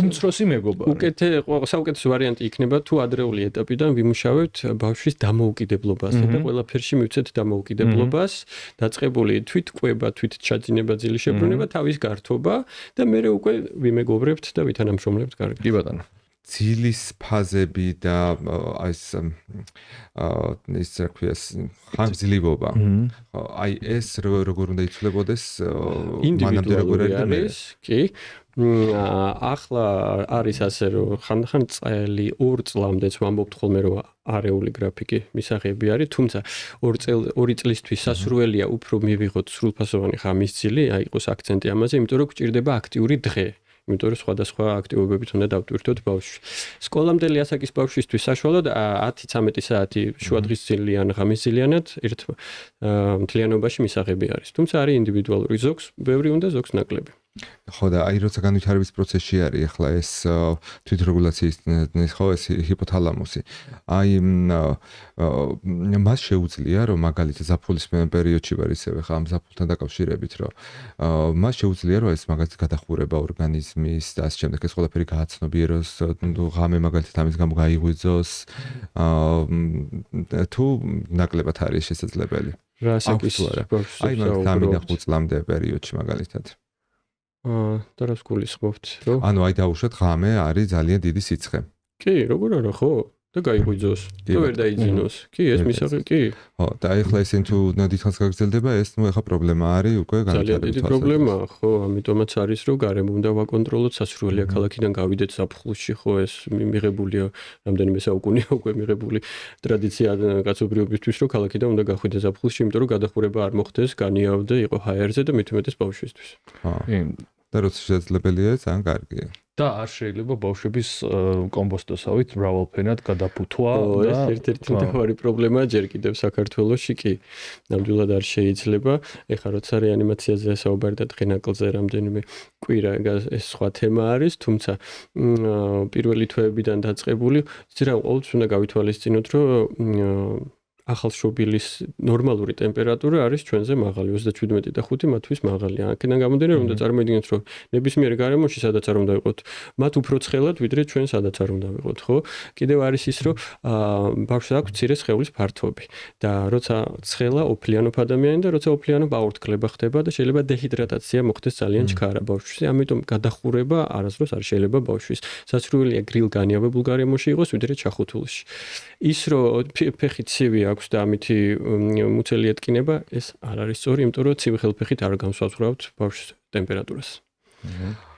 უმცროსი მეგობარი უკეთე საუკეთესო ვარიანტი იქნება თუ ადრეული ეტაპიდან ვიმუშავებთ ბავშვის დამოუკიდებლობას და ყველაფერში მივცეთ დამოუკიდებლობას დაწყებული თვითკვება თვითჩაძინება ძილის შებრუნება თავის გართობა და მე უკვე ვიმეგობრებთ და ვითანამშრომლებთ კარგად. კი ბატონო. ძილის ფაზები და ეს რა ქვია ხანგრძლივობა. აი ეს როგორ უნდა იცვლებოდეს მანამდე როგორ არის? კი. ახლა არის ასე რომ ხანდახან წელი 2 წლამდეც ვამბობთ ხოლმე რომ არეული გრაფიკი მისაღები არის, თუმცა 2 წლისთვის სასურველია უფრო მივიღოთ სრულფასოვანი ხამისძილი, აი იყოს აქცენტი ამაზე, იმიტომ რომ გვჭირდება აქტიური დღე. იმიტომ რომ სხვადასხვა აქტივობებით უნდა დავტვირთოთ ბავშვს. სკოლამდელი ასაკის ბავშვისთვის საშუალოდ 10-13 საათი შუადღისძილიან ღამისძილიანად ერთ მთლიანობაში მისაღები არის. თუმცა არის ინდივიდუალური, ზოგს ბევრი უნდა, ზოგს ნაკლები. ხო და აი როცა განვითარების პროცესში არის ახლა ეს თვითრეგულაციის ხო ეს ჰიპოთალამუსი. აი მას შეუძლია რომ მაგალითად ზაფხულის პერიოდში ვარ ისევე ხა ამ ზაფხულთან დაკავშირებით რომ მას შეუძლია რომ ეს მაგალითად გადახურება ორგანიზმის და ასე შემდეგ ეს ყველაფერი გააცნობიეროს ღამე მაგალითად ამის გამო გაიღვიძოს თუ ნაკლებად არის შესაძლებელი. რა საკის აი მაგალითად 3-5 წლამდე პერიოდში მაგალითად და რა გულისხმობთ, რომ? ანუ აი დაუშვათ ღამე არის ძალიან დიდი სიცხე. კი, როგორ არა, ხო? და გაიღვიძოს და ვერ დაიძინოს. კი, ეს მისაღი კი. ხო, და ეხლა ისინი თუ დიდხანს გაგრძელდება, ეს ეხლა პრობლემა არის უკვე ძალიან განვითარების დიდი პრობლემაა, ხო, ამიტომაც არის რომ გარემო უნდა ვაკონტროლოთ, სასურველია ქალაქიდან გავიდეთ ზაფხულში, ხო, ეს მიღებულია რამდენიმე საუკუნეა უკვე მიღებული ტრადიცია კაცობრიობისთვის, რომ ქალაქიდან უნდა გახვიდე ზაფხულში, იმიტომ რომ გადახურება არ მოხდეს, განიავდე, იყო ჰაერზე და მით უმეტეს ბავშვისთვის. ხო. და როცა შესაძლებელია, ძალიან კარგია. და არ შეიძლება ბავშვების კომპოსტოსავით მრავალფენად გადაფუთვა და ეს ერთ-ერთი მთავარი პრობლემაა ჯერ კიდევ საქართველოში კი. ნამდვილად არ შეიძლება. ეხლა როცა რეანიმაციაზე საუბარი და დღენაკლზე რამდენიმე კვირა ეს სხვა თემა არის, თუმცა პირველი თვეებიდან დაწყებული, ზრა ყოველთვის უნდა გავითვალისწინოთ, რომ ახალშობილის ნორმალური ტემპერატურა არის ჩვენზე მაღალი 37.5 მათთვის მაღალია. აქედან გამომდინარე, უნდა წარმოიდგინოთ, რომ ნებისმიერ გარემოში სადაც არ უნდა იყოთ, მათ უფრო ცხელად, ვიდრე ჩვენ სადაც არ უნდა ვიყოთ, ხო? კიდევ არის ის, რომ ბავშვს აქვს მცირე სხეულის ფართობი და როცა ცხელა ოფლიანობ ადამიანი და როცა ოფლიანობ აორთქლება ხდება და შეიძლება დეჰიდრატაცია მოხდეს ძალიან ჩქარა ბავშვში. ამიტომ გადახურება არასდროს არ შეიძლება ბავშვის. სასურველია გრილ განიავებულ გარემოში იყოს, ვიდრე ჩახუთულში. ის რომ ფეხი ცივი აქვს და ამითი მუცელი ეტკინება, ეს არ არის სწორი, იმიტომ რომ ცივი ხელფეხით არ განსვავსვრავთ ბავშვის ტემპერატურას.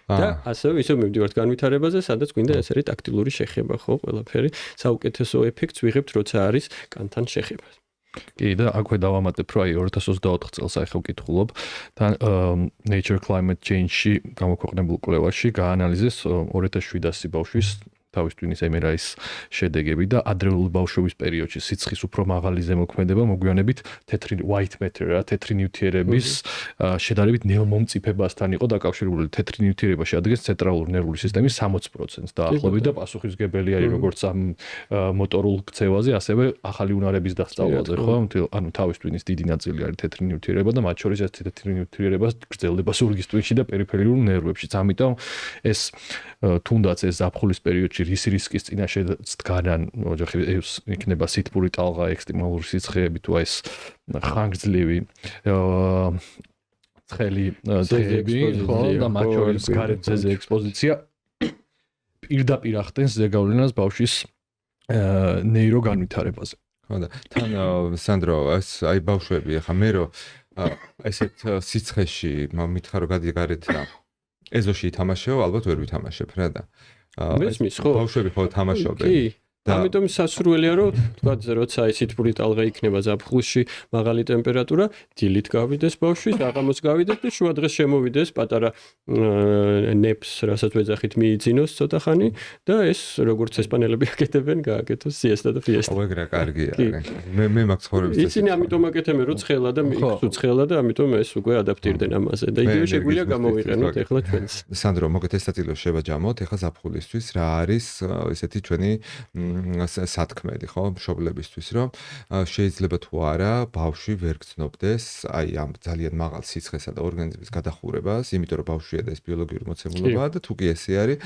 და ასევე ისე მივდივართ განვითარებაზე, სადაც გვინდა ეს არის ტაქტილური შეხება, ხო, ყველაფერი. საუკეთესო ეფექტს ვიღებთ, როცა არის კანთან შეხება. კი და აქვე დავამატებ, რომ აი 2024 წელს აი ხო ვკითხულობ და Nature Climate Change-ში გამოქვეყნებულ კვლევაში გაანალიზეს 2700 ბავშვის თავის ტვინის MRI-ის შედეგები და ადრეული ბავშვობის პერიოდში სიცხის უფრო მაღალი ზემოქმედება მოგვიანებით თეთრი white matter, თეთრი ნივთიერების შედარებით ნელმომწიფებასთან იყო დაკავშირებული. თეთრი ნივთიერება შეადგენს ცენტრალური ნერვული სისტემის 60%-ს დაახლოებით და პასუხისმგებელი არის როგორც ამ მოტორულ ქცევაზე, ასევე ახალი უნარების დასწავლაზე, ხო? ანუ თავის ტვინის დიდი ნაწილი არის თეთრი ნივთიერება და მათ შორის ეს თეთრი ნივთიერება გრძელდება ზურგის ტვინში და პერიფერიულ ნერვებშიც. ამიტომ ეს თუნდაც ეს ზაფხულის პერიოდში რის რისკის წინაშე დგანან, ოჯახი იქნება სითბური ტალღა, ექსტრემალური სიცხეები თუ ეს ხანგრძლივი ცხელი დღეები, ხო, და მათ შორის გარეთზე ექსპოზიცია პირდაპირ ახდენს ზეგავლენას ბავშვის ნეიროგანვითარებაზე. ხო და თან სანდრო, ეს აი ბავშვები, ახლა მე რომ ესეთ სიცხეში მითხარ რომ გადიგარეთ რა ეზოში ითამაშეო, ალბათ ვერ ვითამაშებ რა და მესმის ხო? ბავშვები ხო თამაშობენ. კი. ამიტომ სასურველია რომ თქვა როცა სითბური ტალღა იქნება ზაფხულში, მაღალი ტემპერატურა, დილით გავიდეს ბავშვი, საღამოს გავიდეს და შუა დღეს შემოვიდეს პატარა ნეპს, რასაც ვეძახით მიიძინოს ცოტა ხანი და ეს როგორც ესპანელები აკეთებენ, გააკეთოს სიესტა და ფიესტა. აუ ეგრე კარგია. მე მაქვს ცხოვრების წესი. ისინი ამიტომ აკეთებენ რომ ცხელა და იქცუ ცხელა და ამიტომ ეს უკვე ადაპტირდნენ ამაზე და იგივე შეგვიძლია გამოვიყენოთ ეხლა ჩვენს. სანდრო, მოგეთ ეს საწილო შევაჯამოთ ეხლა ზაფხულისთვის რა არის ესეთი ჩვენი სათქმელი, ხო, მშობლებისთვის, რომ შეიძლება თუ არა ბავშვი ვერ გრძნობდეს აი ამ ძალიან მაღალ სიცხესა და ორგანიზმის გადახურებას, იმიტომ რომ ბავშვია და ეს ბიოლოგიური მოცემულობაა და თუ კი ესე არის,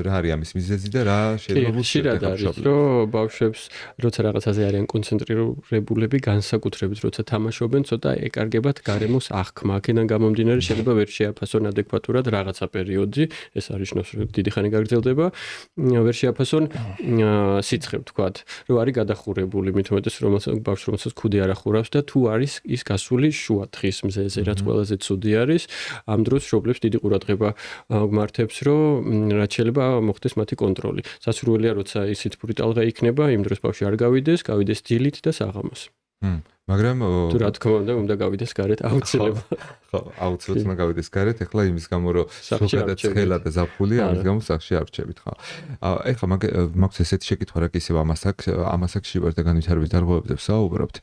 რა არის ამის მიზეზი და რა შეიძლება ხშირად არის, რომ ბავშვებს როცა რაღაცაზე არიან კონცენტრირებულები, განსაკუთრებით როცა თამაშობენ, ცოტა ეკარგებათ გარემოს აღქმა. აქედან გამომდინარე შეიძლება ვერ შეაფასონ ადეკვატურად რაღაცა პერიოდი, ეს არის ნიშნავს რომ დიდი ხანი გაგრძელდება, ვერ შეაფასონ სიცხე ვთქვათ, რომ არის გადახურებული, მით უმეტეს ბავშვს რომელსაც ქუდი არ ახურავს და თუ არის ის გასული შუა თხის მზეზე, რაც ყველაზე ცუდი არის, ამ დროს მშობლებს დიდი ყურადღება გმართებს, რომ რაც შეიძლება მოხდეს მათი კონტროლი. სასურველია, როცა ის სითბური ტალღა იქნება, იმ დროს ბავშვი არ გავიდეს დილით და საღამოს. მაგრამ თუ რა თქმა უნდა გავიდეს გარეთ აუცილებლად. ხო, აუცილებლად უნდა გავიდეს გარეთ, ეხლა იმის გამო რომ ზოგადად ცხელა და ზაფხულია, ამის გამო სახში არ რჩებით, ხო. ეხლა მაქვს ესეთი შეკითხვა, რა კი ისევ ამას აქ შევარ და განვითარების დარღვევებზე ვსაუბრობთ.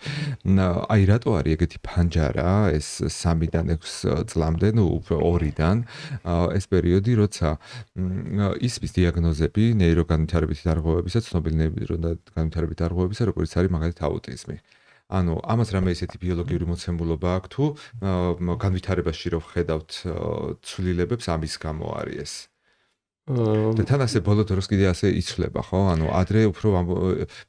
აი რატო არის ეგეთი ფანჯარა ეს 3-დან 6 წლამდე, ნუ უფრო 2-დან ეს პერიოდი, როცა ისმის დიაგნოზები ნეიროგანვითარებითი დარღვევებისა, ცნობილი ნეიროგანვითარებითი დარღვევებისა, როგორც არის მაგალითად აუტიზმი. ანუ ამას რამე ისეთი ბიოლოგიური მოცემულობა აქვს თუ განვითარებაში რო ვხედავთ ცვლილებებს ამის გამო არის ეს. და თან ასე ბოლო დროს კიდე ასე იცვლება, ხო? ანუ ადრე უფრო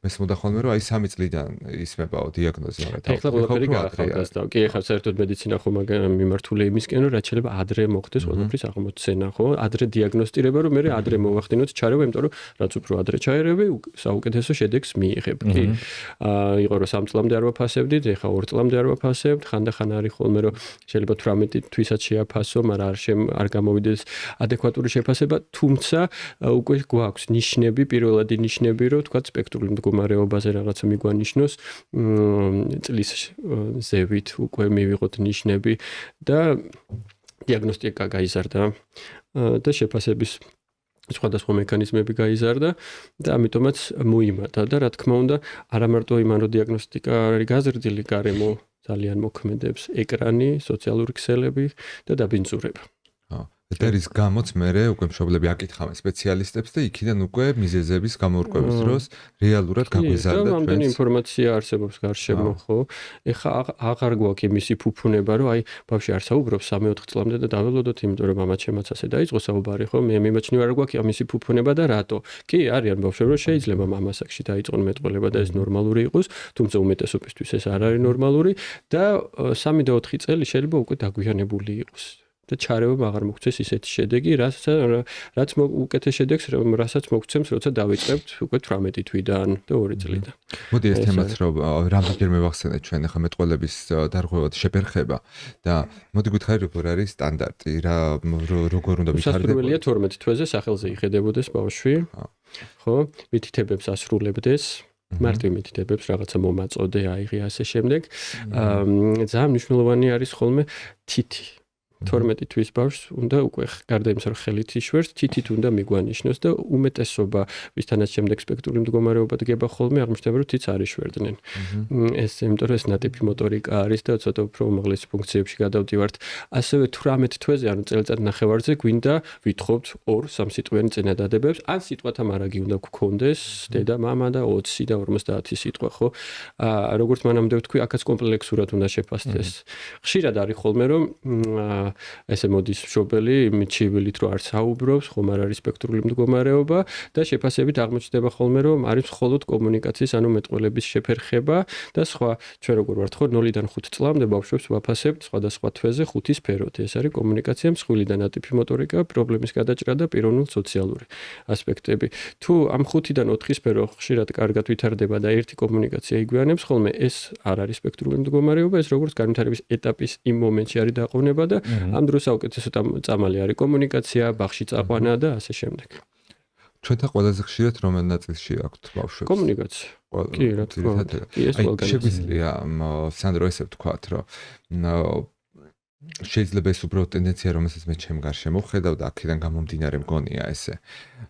მესმოდა ხოლმე რომ აი 3 წლიდან ისმებაო დიაგნოზი, მაგრამ ეხლა ყველაფერი გაახალდას და კი ეხლა საერთოდ მედიცინა ხომ მიმართული იმისკენ რომ რაც შეიძლება ადრე მოხდეს ყველაფრის აღმოცენა, ხო? ადრე დიაგნოსტირება რომ მე ადრე მოვახდინოთ ჩარევა, იმიტომ რომ რაც უფრო ადრე ჩაერევი, საუკეთესო შედეგს მიიღებ, კი. იყო რომ 3 წლამდე არ ვაფასებდით, ეხლა 2 წლამდე არ ვაფასებთ, ხანდახან არის ხოლმე რომ შეიძლება 18 თვისაც შეაფასო, მაგრამ არ გამოვიდეს ადეკვატური შეფასება, თუმცა უკვე გვაქვს ნიშნები, პირველადი ნიშნები, რომ თქვა სპექტრული მდგომარეობაზე რაღაცა მიგვანიშნოს, წლის ზევით უკვე მივიღოთ ნიშნები და დიაგნოსტიკა გაიზარდა და შეფასების სხვადასხვა მექანიზმები გაიზარდა და ამიტომაც მოიმატა და რა თქმა უნდა, არა მარტო იმან რომ დიაგნოსტიკა არის გაზრდილი, გარემო ძალიან მოქმედებს ეკრანი, სოციალური ქსელები და დაბინძურება. და რის გამოც მე უკვე მშობლები აკითხავენ სპეციალისტებს და იქიდან უკვე მიზეზების გამორკვევის დროს რეალურად გაგვიზარდა ჩვენ. და ინფორმაცია არსებობს გარშემო, ხო? ეხლა აღარ გვაქვს იმისი ფუფუნება, რომ აი ბავშვი არ საუბრობს 3-4 წლამდე და დაველოდოთ, იმიტომ რომ მამაჩემაც ასე დაიწყო საუბარი, ხო? მე მიმაჩნია არ გვაქვს ამისი ფუფუნება და რატო? კი, არიან ბავშვები, რომ შეიძლება მამასაკში დაიწყონ მეტყველება და ეს ნორმალური იყოს, თუმცა უმეტესობისთვის ეს არ არის ნორმალური და 3 და 4 წელი შეიძლება უკვე დაგვიანებული იყოს. და ჩარევა აღარ მოგცეს ისეთი შედეგი, რაც უკეთეს შედეგს, რასაც მოგცემს, როცა დავიწყებთ უკვე 18 თვიდან და 2 წლიდან. მოდი ეს თემაც რომ რამდენჯერ მევახსენეთ ჩვენ ახლა მეტყველების დარღვევად შეფერხება და მოდი გითხარი როგორ არის სტანდარტი, როგორ უნდა ვითარდებოდეს. სასურველია 12 თვეზე სახელზე იხედებოდეს ბავშვი. ხო, მითითებებს ასრულებდეს. მარტივ მითითებებს რაღაცა მომაწოდე, აიღე ასე შემდეგ. ძალიან მნიშვნელოვანი არის ხოლმე თითი. 12 თვის ბავშვს უნდა უკვე გარდა იმისა რომ ხელით იშვერს, თითით უნდა მიგვანიშნოს და უმეტესობა ვისთანაც შემდეგ სპექტრული მდგომარეობა დგება ხოლმე აღმოჩნდება რომ თითს არ იშვერდნენ. ეს იმიტომ რომ ეს ნატიფი მოტორიკა არის და ცოტა უფრო უმაღლეს ფუნქციებში გადავდივართ. ასევე 18 თვეზე, ანუ წელიწად ნახევარზე გვინდა ვითხოვთ 2-3 სიტყვიანი წინადადებებს, ან სიტყვათა მარაგი უნდა გქონდეს, დედა, მამა და 20 და 50 სიტყვა, ხო? როგორც მანამდე ვთქვი, აქაც კომპლექსურად უნდა შეფასდეს. ხშირად არის ხოლმე რომ ესე მოდის მშობელი მიჩივილით რომ არ საუბრობს, ხომ არ არის სპექტრული მდგომარეობა და შეფასებით აღმოჩნდება ხოლმე რომ არის მხოლოდ კომუნიკაციის, ანუ მეტყველების შეფერხება და სხვა. ჩვენ როგორ ვართ ხო 0-დან 5 წლამდე ბავშვებს ვაფასებთ სხვადასხვა თვეზე 5 სფეროთი. ეს არის კომუნიკაცია, მსხვილი და ნატიფი მოტორიკა, პრობლემის გადაჭრა და პიროვნულ სოციალური ასპექტები. თუ ამ 5-დან 4 სფერო ხშირად კარგად ვითარდება და ერთი კომუნიკაცია იგვიანებს ხოლმე, ეს არ არის სპექტრული მდგომარეობა, ეს როგორც განვითარების ეტაპის იმ მომენტში არის დაყოვნება და ამ დროს საუკეთესო წამალი არის კომუნიკაცია, ბაღში წაყვანა და ასე შემდეგ. ჩვენთან ყველაზე ხშირად რომელ ნაწილში აქვთ ბავშვებს? კომუნიკაცია. კი, რა თქმა უნდა. კი, ეს ყველგან. შეგვიძლია სანდრო ესე ვთქვათ, რომ შეიძლება ეს უბრალოდ ტენდენცია, რომელსაც მე ჩემ გარშემო ვხედავ და აქედან გამომდინარე მგონია ესე,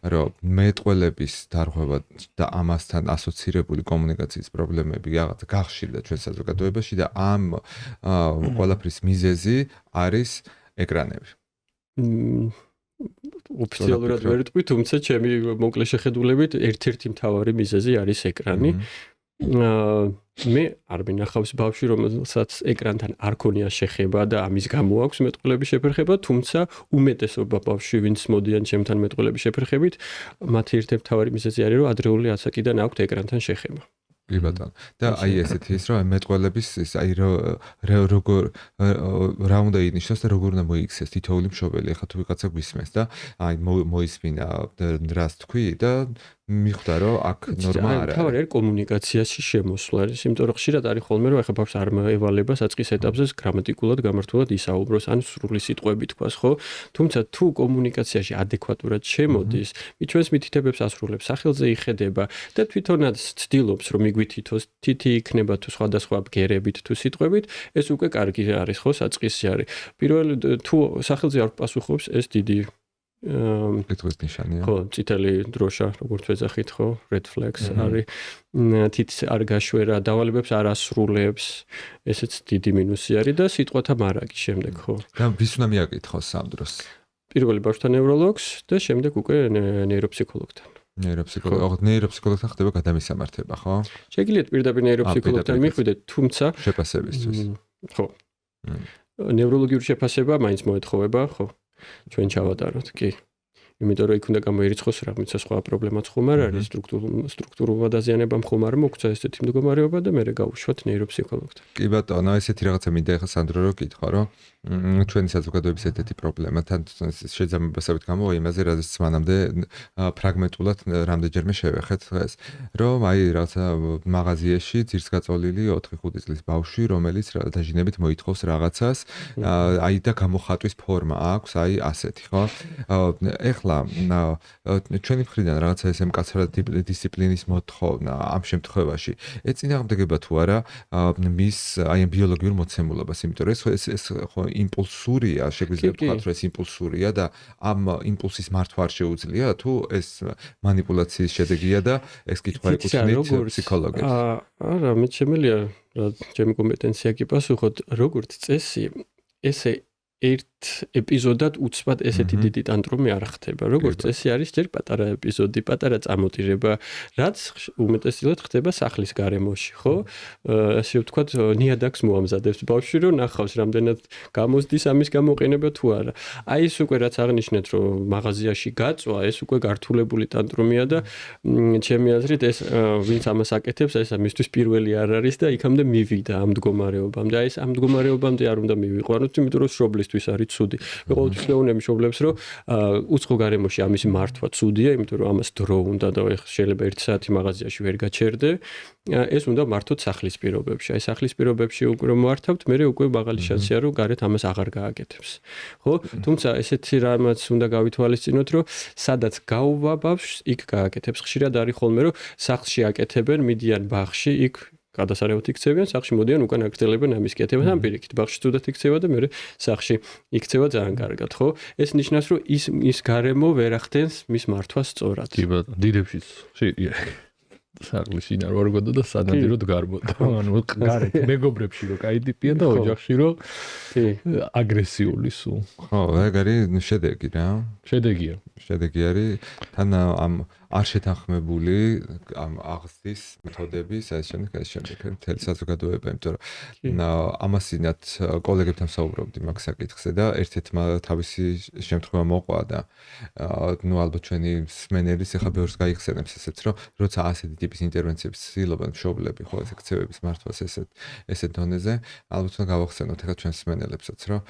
რომ მეტყველების დარღვევა და ამასთან ასოცირებული კომუნიკაციის პრობლემები რაღაც გახშირდა ჩვენ საზოგადოებაში და ამ ყველაფრის მიზეზი არის ეკრანები. ოფიციალურად ვერ ვიტყვი, თუმცა ჩემი მოკლე შეხედულებით ერთ-ერთი მთავარი მიზეზი არის ეკრანი. მე არ მინახავს ბავშვი, რომელსაც ეკრანთან არ ქონია შეხება და ამის გამო აქვს მეტყველების შეფერხება, თუმცა უმეტესობა ბავშვი, ვინც მოდიან ჩემთან მეტყველების შეფერხებით, მათი ერთ-ერთი მთავარი მიზეზი არის, რომ ადრეული ასაკიდან აქვთ ეკრანთან შეხება. კი ბატონო. და აი ესეთი ის რომ მეტყველების აი როგორ რა უნდა ინიშნოს და როგორ უნდა მოიქცეს თითოეული მშობელი. ახლა თუ ვიღაცა გვისმენს და აი მოისმინა რას თქვი და მიხვდა რომ აქ ნორმა არ არის. თავი არის კომუნიკაციაში შემოსვლა. იმიტომ რომ ხშირად არის ხოლმე რომ ახლა ბავშვს არ ევალება საწყის ეტაპზე გრამატიკულად გამართულად ისაუბროს, ან სრული სიტყვები თქვას, ხო? თუმცა თუ კომუნიკაციაში ადეკვატურად შემოდის, ჩვენს მითითებებს ასრულებს, სახელზე იხედება და თვითონაც ცდილობს რომ მიგვითითოს, თითი იქნება თუ სხვადასხვა ბგერებით თუ სიტყვებით, ეს უკვე კარგი არის, ხო? საწყისი არის. პირველ თუ სახელზე არ პასუხობს, ეს დიდი კითხვის ნიშანია. ხო, წითელი დროშა, როგორც ვეძახით, ხო, red flags არის. თითს არ გაშვერა, დავალებებს არ ასრულებს, ესეც დიდი მინუსი არის და სიტყვათა მარაგი შემდეგ, ხო. და ვის უნდა მიაკითხოს ამ დროს? პირველი ბავშვთან ნევროლოგს და შემდეგ უკვე ნეიროფსიქოლოგთან. ნეიროფსიქოლოგთან ხდება გადამისამართება, ხო? შეგიძლიათ პირდაპირ ნეიროფსიქოლოგთან მიხვიდეთ, თუმცა შეფასებისთვის. ხო. ნევროლოგიური შეფასება მაინც მოეთხოვება, ხო? ჩვენ ჩავატაროთ, კი. იმიტომ რომ იქ უნდა გამოირიცხოს რაღაცა სხვა პრობლემაც ხომ არ არის, სტრუქტურულ დაზიანება ხომ არ მოგცა ესეთი მდგომარეობა და მე გავუშვათ ნეიროფსიქოლოგთან. კი ბატონო, ესეთი რაღაცა მინდა ახლა სანდრო რო გითხრა, რომ ჩვენი საზოგადოების ერთ-ერთი პრობლემა თან შეძამებასავით გამოვა იმაზე, რაზეც მანამდე ფრაგმენტულად რამდენჯერმე შევეხეთ დღეს, რომ აი რაღაცა მაღაზიაში ძირს გაწოლილი 4-5 წლის ბავშვი, რომელიც დაჟინებით მოითხოვს რაღაცას, აი და გამოხატვის ფორმა აქვს, აი ასეთი, ხო? ეხლა ჩვენი მხრიდან რაღაცა ესე მკაცრად დისციპლინის მოთხოვნა ამ შემთხვევაში ეწინააღმდეგება თუ არა მის აი ამ ბიოლოგიურ მოცემულობას, იმიტომ რომ ეს ხო იმპულსურია, შეგვიძლია ვთქვათ, რომ ეს იმპულსურია და ამ იმპულსის მართვა არ შეუძლია, თუ ეს მანიპულაციის შედეგია და ეს კითხვა ეკუთვნით ფსიქოლოგებს. არა, მე შემიძლია ჩემი კომპეტენცია კი პასუხოთ, როგორც წესი, ესე ერთ ეპიზოდად უცბად ესეთი დიდი ტანტრუმი არ ხდება. როგორც წესი არის ჯერ პატარა ეპიზოდი, პატარა წამოტირება, რაც უმეტესწილად ხდება სახლის გარემოში, ხო? ასე ვთქვათ, ნიადაგს მოამზადებს ბავშვი, რომ ნახავს რამდენად გამოსდის ამის გამოყენება თუ არა. აი ეს უკვე რაც აღნიშნეთ, რომ მაღაზიაში გაწვა, ეს უკვე გართულებული ტანტრუმია და ჩემი აზრით ეს ვინც ამას აკეთებს, ეს მისთვის პირველი არ არის და იქამდე მივიდა ამ მდგომარეობამდე. აი ეს ამ მდგომარეობამდე არ უნდა მივიყვანოთ, იმიტომ რომ შობლისთვის არის ცუდი. მე ყოველთვის მეუბნები მშობლებს, რომ უცხო გარემოში ამის მართვა ცუდია, იმიტომ რომ ამას დრო უნდა და შეიძლება 1 საათი მაღაზიაში ვერ გაჩერდე. ეს უნდა მართოთ სახლის პირობებში. აი სახლის პირობებში უკვე რომ მართავთ, მე უკვე მაღალი შანსია, რომ გარეთ ამას აღარ გააკეთებს. ხო? თუმცა ესეთი რამაც უნდა გავითვალისწინოთ, რომ სადაც გაუვა ბავშვს, იქ გააკეთებს. ხშირად არის ხოლმე, რომ სახლში აკეთებენ, მიდიან ბაღში, იქ გადასარევთ იქცევიან, სახლში მოდიან უკან აგრძელებენ ამის კეთებას, ამ პირიქით ბაღში თუდად იქცევა და მე სახლში იქცევა ძალიან კარგად, ხო? ეს ნიშნავს, რომ ის გარემო ვერ ახდენს მის მართვას სწორად. კი ბატონო, დიდებშიც შეიძლება სახლის შინაარ ვარგოდა და სანადიროდ გარბოდა. ანუ გარეთ მეგობრებში რო კაი ტიპია და ოჯახში რო აგრესიული სულ. ხო, ეგ არის შედეგი რა. შედეგია. შედეგი არის თან ამ არ შეთანხმებული ამ აღზრდის მეთოდების ეს შემდეგ მთელი საზოგადოება, იმიტომ რომ ამასინათ კოლეგებთან საუბრობდი მაგ საკითხზე და ერთ-ერთმა თავისი შემთხვევა მოყვა და ნუ ალბათ ჩვენი მსმენელის ახლა ბევრს გაიხსენებს ესეც, რომ როცა ასეთი ტიპის ინტერვენციებს ცდილობენ მშობლები, ხო, ეს ქცევების მართვას ესეთ დონეზე, ალბათ უნდა გავახსენოთ ახლა ჩვენს მსმენელებსაც, რომ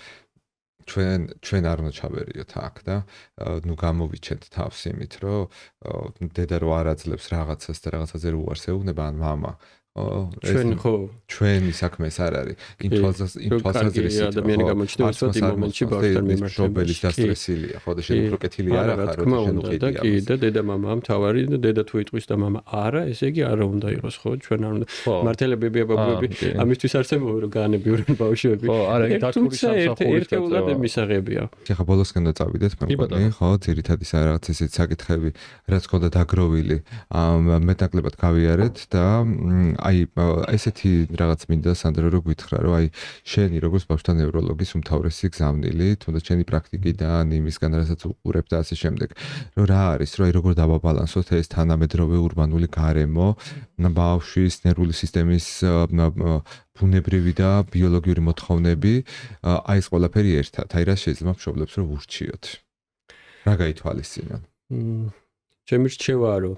ჩვენ არ უნდა ჩავერიოთ აქ და ნუ გამოვიჩენთ თავს იმით, რომ დედა რო არ აძლევს რაღაცას და რაღაცაზე რო უარს ეუბნება ან მამა ჩვენ ხო ჩვენი საქმე ეს არ არის იმ თვალსაზრისით ადამიანი გამოჩნდება სულ იმ მომენტში ბავშვთან მიმართებაში დასტრესილია ხო და შენ უფრო კეთილი არ ახარ რომ შენ უყიდია და კი და დედა მამა ამ თავარი და დედა თუ იტყვის და მამა არა ესე იგი არა უნდა იყოს ხო ჩვენ არ უნდა მართლებები აბაბები ამისთვის არსებობენ რომ გაანებიურენ ბავშვები ხო არა იქ დათურის სამსახურის ერთეულად მისაღებია ხა ბოლოსკენ და წავიდეთ მე მგონი ხო ძირითადი რაღაც ესეთ საკითხები რაც ქონდა დაგროვილი მეტნაკლებად გავიარეთ და აი ესეთი რაღაც მინდა სანდრო რო გითხრა რომ აი შენი როგორც ბავშვთა ნევროლოგის უმთავრესი გზავნილი თუნდაც შენი პრაქტიკიდან იმისგან რასაც უყურებ და ასე შემდეგ რომ რა არის რომ აი როგორ დავაბალანსოთ ეს თანამედროვე ურბანული გარემო ბავშვის ნერვული სისტემის ბუნებრივი და ბიოლოგიური მოთხოვნები აი ეს ყველაფერი ერთად აი რა შეიძლება მშობლებს რომ ურჩიოთ რა გაითვალისწინოთ ჩემი რჩევაა რომ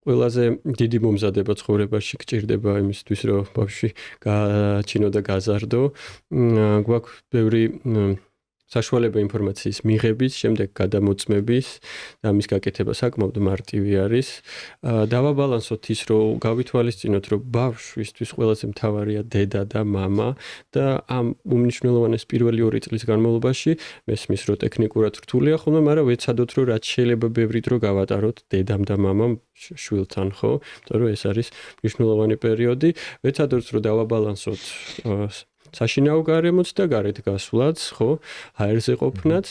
ყველაზე დიდი მომზადება ცხოვრებაში გჭირდება იმისთვის, რომ ბავშვი გააჩინო და გაზარდო. გვაქვს ბევრი საშუალება ინფორმაციის მიღების, შემდეგ გადამოწმების და ამის გაკეთება საკმაოდ მარტივი არის. დავაბალანსოთ ის, რომ გავითვალისწინოთ, რომ ბავშვისთვის ყველაზე მთავარია დედა და მამა და ამ უმნიშვნელოვანეს პირველი 2 წლის განმავლობაში მესმის, რომ ტექნიკურად რთულია ხოლმე, მაგრამ ვეცადოთ, რომ რაც შეიძლება ბევრი დრო გავატაროთ დედამ და მამამ შვილთან, ხო? იმიტომ რომ ეს არის მნიშვნელოვანი პერიოდი. ვეცადოთ, რომ დავაბალანსოთ საშინაო გარემოც და გარეთ გასვლაც, ხო? ჰაერზე ყოფნაც.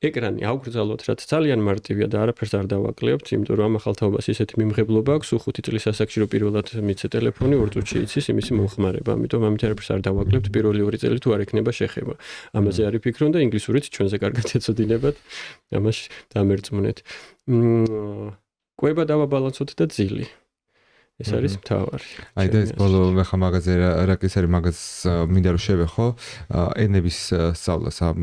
ეკრანი აუგრძალოთ, რაც ძალიან მარტივია და არაფერს არ დავაკლებთ, იმიტომ რომ ამ ახალთაობას ისეთი მიმღებლობა აქვს, 5 წლის ასაკში რომ პირველად მიცე ტელეფონი 2 წუთში იცის იმისი მომხმარება, ამიტომ ამით არაფერს არ დავაკლებთ, პირველი 2 წელი თუ არ ექნება შეხება. ამაზე არის ფიქრონ და ინგლისურით ჩვენზე კარგად ეცოდინებათ, ამას დამერწმუნეთ. კვება დავაბალანსოთ და ძილი. ეს არის მთავარი. აი და ეს ბოლო ხა მაგაზე რა კი არის მაგას მინდა რომ შევეხო ენების სწავლას ამ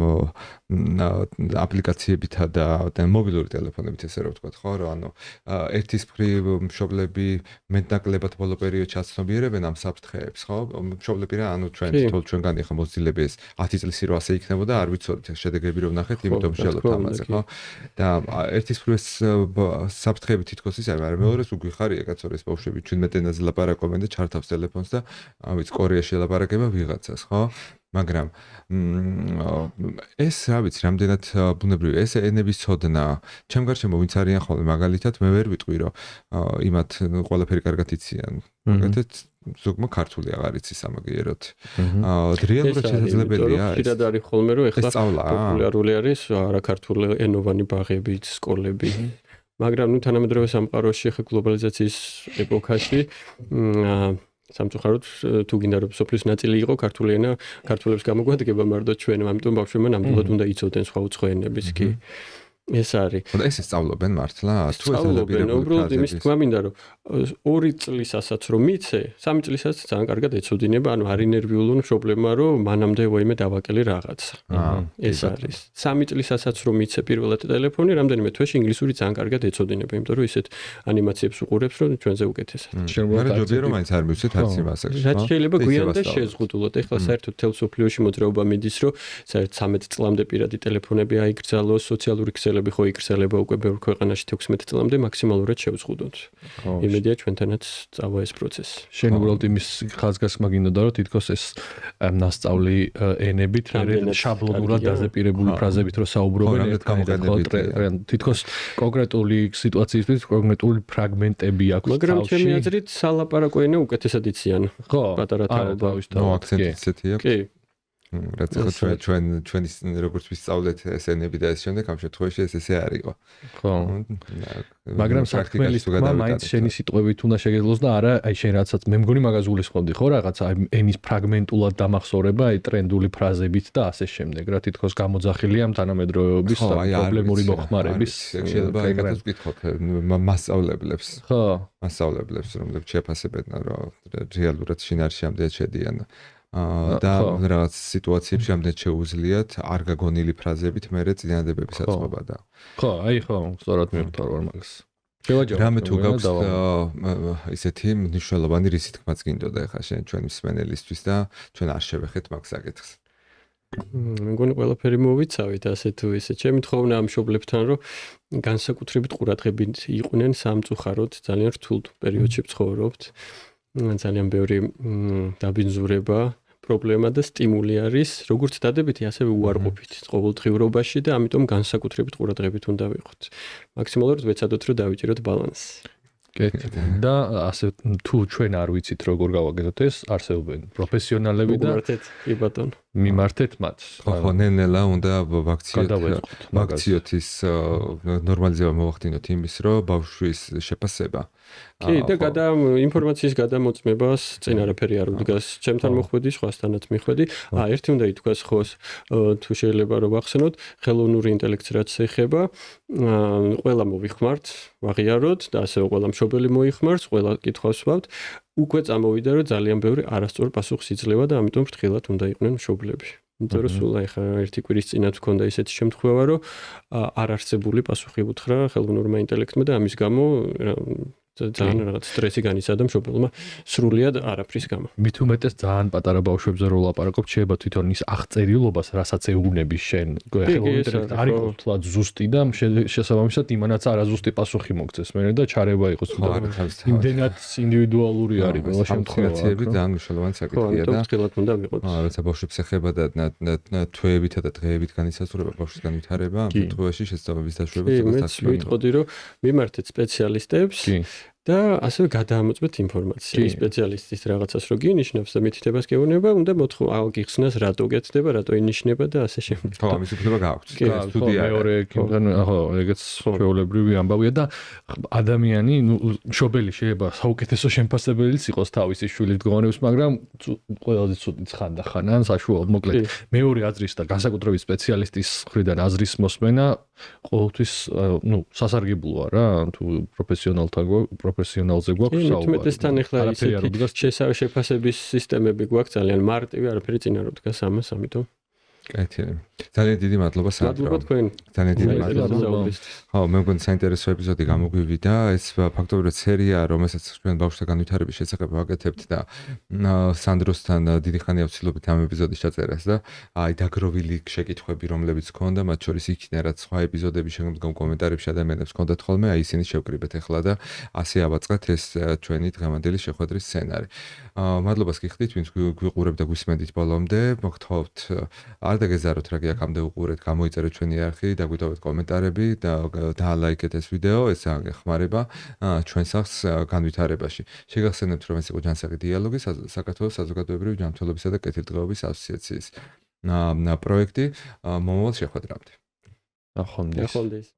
აპლიკაციებითა და მობილური ტელეფონებით ესე რომ ვთქვა ხო რომ ანუ ერთის მხრივ მშობლები მეტნაკლებად ბოლო პერიოდში აცნობიერებენ ამ საფრთხეებს ხო მშობლები რა ანუ ჩვენ თვითონ ჩვენგან ეხა მოძილები ეს 10 წლის რო ასე იქნებოდა არ ვიცოდით ეს შედეგები რომ ნახეთ იმიტომ შეძლოთ ამაზე ხო და ერთის მხრივ საფრთხეები თითქოს ის არის მაგრამ მეორეს უგვიხარია კაცო ეს ბავშვები 17 ენაზე ლაპარაკობენ და ჩართავს ტელეფონს და ავიც კორეაში ლაპარაკება ვიღაცას ხო მაგრამ ეს რა ვიცი რამდენად ბუნებრივი ეს ენების ცოდნა ჩემ გარშემო ვინც არიან ხოლმე მაგალითად მე ვერ ვიტყვი რომ იმათ ყველაფერი კარგად იციან მაგალითად ზოგმა ქართული აღარ იცის ამაგიეროთ რეალურად შესაძლებელია ეს ხშირად არის ხოლმე რომ ეხლა პოპულარული არის არაქართული ენოვანი ბაღები სკოლები მაგრამ ნუ თანამედროვე სამყაროში ხე გლობალიზაციის ეპოქაში სამწუხაროდ თუ გინდა რომ სოფლის ნაწილი იყო ქართული ენა ქართულებს გამოგვადგება მარტო ჩვენ ამიტომ ბავშვებმა ნამდვილად უნდა იცოდნენ სხვა უცხო ენების კი ეს არის და ეს სწავლობენ მართლა თუ ეს სწავლობენ უბრალოდ იმის თქმა მინდა რომ 2 წლისასაც რომ მიცე 3 წლისასაც ძალიან კარგად ეცოდინება ანუ არ ინერვიულონ მშობლებმა რომ მანამდე ვაიმე დავაკელი რაღაცა ეს არის 3 წლისასაც რომ მიცე პირველად ტელეფონი რამდენიმე თვეში ინგლისური ძალიან კარგად ეცოდინება იმიტომ რომ ისეთ ანიმაციებს უყურებს რომ ჩვენზე უკეთესად მაგრამ ჯობია რომ მაინც არ მივცეთ არც იმას აქ რაც შეიძლება გვიანდა შეზღუდულოთ ეხლა საერთოდ თელ სოფლიოში მოძრაობა მიდის რომ საერთოდ 13 წლამდე პირადი ტელეფონები აიგრძალოს სოციალური ქსელები ხო იგრძელება უკვე ბევრ ქვეყანაში 16 წლამდე მაქსიმალურად შევზღუდოთ იმედია ჩვენთანაც წავა ეს პროცესი შენ უბრალოდ იმის ხაზგასმა გინდოდა რომ თითქოს ეს ნასწავლი ენებით შაბლონურად დაზეპირებული ფრაზებით რომ საუბრობენ ერთმანეთთან თითქოს კონკრეტული სიტუაციისთვის კონკრეტული ფრაგმენტები აქვს მაგრამ ჩემი აზრით სალაპარაკო ენა უკეთესად იციან ხო პატარა თაობა აქცენტი ისეთი აქვს კი რაც ხო ჩვენი როგორც ვისწავლეთ ესენები და ეს შემდეგ ამ შემთხვევაში ესე არ იყო ხო მაგრამ საქმელის თქმა მაინც შენი სიტყვებით უნდა შეგეძლოს და არა აი შენ რაცაც მე მგონი მაგას გულისხმობდი ხო რაღაცა აი ენის ფრაგმენტულად დამახსოვრება აი ტრენდული ფრაზებით და ასე შემდეგ რა თითქოს გამოძახილია ამ თანამედროვეობის პრობლემური მოხმარების შეიძლება ეგრეთ ვკითხოთ მასწავლებლებს ხო მასწავლებლებს რომლებიც შეფასებენ რომ რეალურად შინაარსში ამდენ შედიან და რაღაც სიტუაციებში ამდენ შეუძლიათ არ გაგონილი ფრაზებით მერე წინადადებების აწყობა და ხო აი ხო სწორად მივხვდარ ვარ მაგას რამე თუ გაქვს ისეთი მნიშვნელოვანი რისი თქმაც გინდოდა ეხლა შენ ჩვენი მსმენელისთვის და ჩვენ არ შევეხეთ მაგ საკითხს მე მგონი ყველაფერი მოვიცავით ასე თუ ისე ჩემი თხოვნა ამ მშობლებთან რომ განსაკუთრებით ყურადღებით იყვნენ სამწუხაროდ ძალიან რთულ პერიოდში ცხოვრობთ ძალიან ბევრი დაბინძურება პრობლემა და სტიმული არის როგორც დადებითი ასევე უარყოფით ყოველდღიურობაში და ამიტომ განსაკუთრებით ყურადღებით უნდა ვიყოთ მაქსიმალურად ვეცადოთ რომ დავიჭიროთ ბალანსი და ასე თუ ჩვენ არ ვიცით როგორ გავაკეთოთ ეს არსებობენ პროფესიონალები და კი ბატონო მიმართეთ მათ ხო ნელ-ნელა უნდა ვაქციოთ ის ნორმალიზება მოვახდინოთ იმის რომ ბავშვის შეფასება კი და ინფორმაციის გადამოწმებას წინ არაფერი არ უდგას ჩემთან მოხვედი სხვასთანაც მიხვედი ერთი უნდა ითქვას ხო თუ შეიძლება რომ ვახსენოთ ხელოვნური ინტელექტს რაც ეხება ყველა მოვიხმართ ვაღიაროთ და ასევე ყველა მშობელი მოიხმარს ყველა კითხვას ვსვავთ უკვე წამოვიდა რომ ძალიან ბევრი არასწორ პასუხს იძლევა და ამიტომ ფრთხილად უნდა იყვნენ მშობლები იმიტომ რომ სულ ახლა ერთი კვირის წინათ მქონდა ისეთი შემთხვევა რომ არ არსებული პასუხი უთხრა ხელოვნურმა ინტელექტმა და ამის გამო ძალიან რაღაც სტრესი განიცადა მშობელმა სრულიად არაფრის გამო. მით უმეტეს ძალიან პატარა ბავშვებზე რო ლაპარაკობ, შეიძლება თვითონ ის აღწერილობას, რასაც ეუბნები შენ, ხელოვნური არ იყოს თლად ზუსტი და შესაბამისად იმანაც არაზუსტი პასუხი მოგცეს მერე და ჩარევა იყოს. იმდენად ინდივიდუალური არის ყველა შემთხვევა. ძალიან მნიშვნელოვანი საკითხია და ფრთხილად უნდა ვიყოთ. როცა ბავშვებს ეხება და თვეებითა და დღეებით განისაზღვრება ბავშვის განვითარება, ამ შემთხვევაში შესაბამის დაშვება ცოტა თასი. მე ვიტყოდი რომ მიმართეთ სპეციალისტებს და ასევე გადაამოწმეთ ინფორმაცია. სპეციალისტის რაღაცას რო გინიშნავს და მითითებას გეუბნება, უნდა გიხსნას რატო გეთდება, რატო ინიშნება და ასე შემდეგ. ხო, ამის უფლება გააქვს. სტუდია. მეორე კითხვა, ხო, ეგეც ჩვეულებრივი ამბავია და ადამიანი, მშობელი შეიძლება საუკეთესო შემფასებელიც იყოს თავისი შვილის მდგომარეობის, მაგრამ ყველაზე ცუდი ხანდახან ან საშუალოდ მოკლედ. მეორე აზრის და განსაკუთრებით სპეციალისტის მხრიდან აზრის მოსმენა ყოველთვის სასარგებლოა რა, თუ პროფესიონალზე გვაქვს საუბარი. მეთმეტესთან ახლა ისეთი შეფასების სისტემები გვაქვს ძალიან მარტივი, არაფერი წინ არ დგას ამას, ამიტომ კეთილი. ძალიან დიდი მადლობა სანდრო. მადლობა თქვენ. ძალიან დიდი მადლობა. ხო, მე მგონი საინტერესო ეპიზოდი გამოგვივიდა. ეს ფაქტობრივად სერია, რომელსაც ჩვენ ბავშვთა განვითარების შესახებ ვაკეთებთ და სანდროსთან დიდი ხანია ვცდილობთ ამ ეპიზოდის ჩაწერას და აი დაგროვილი შეკითხვები, რომლებიც ჰქონდა, მათ შორის იქნა რაც სხვა ეპიზოდების შემდგომ კომენტარებში ადამიანებს ჰქონდათ ხოლმე, აი ისინი შევკრიბეთ ახლა და ასე ავაწყეთ ეს ჩვენი დღევანდელი შეხვედრის სცენარი. მადლობას გიხდით, ვინც გვიყურებთ და გვისმენთ ბოლომდე. მოგთხოვთ არ დაგეზაროთ რა აქამდე უყურეთ, გამოიწერეთ ჩვენი არხი, დაგვიტოვეთ კომენტარები და დაალაიქეთ ეს ვიდეო, ეს გეხმარება ჩვენ სახს განვითარებაში. შეგახსენებთ, რომ ეს იყო ჯანსაღი დიალოგი, საქართველოს საზოგადოებრივი ჯანმრთელობისა და კეთილდღეობის ასოციაციის პროექტი მომავალ შეხვედრამდე. ნახვამდის.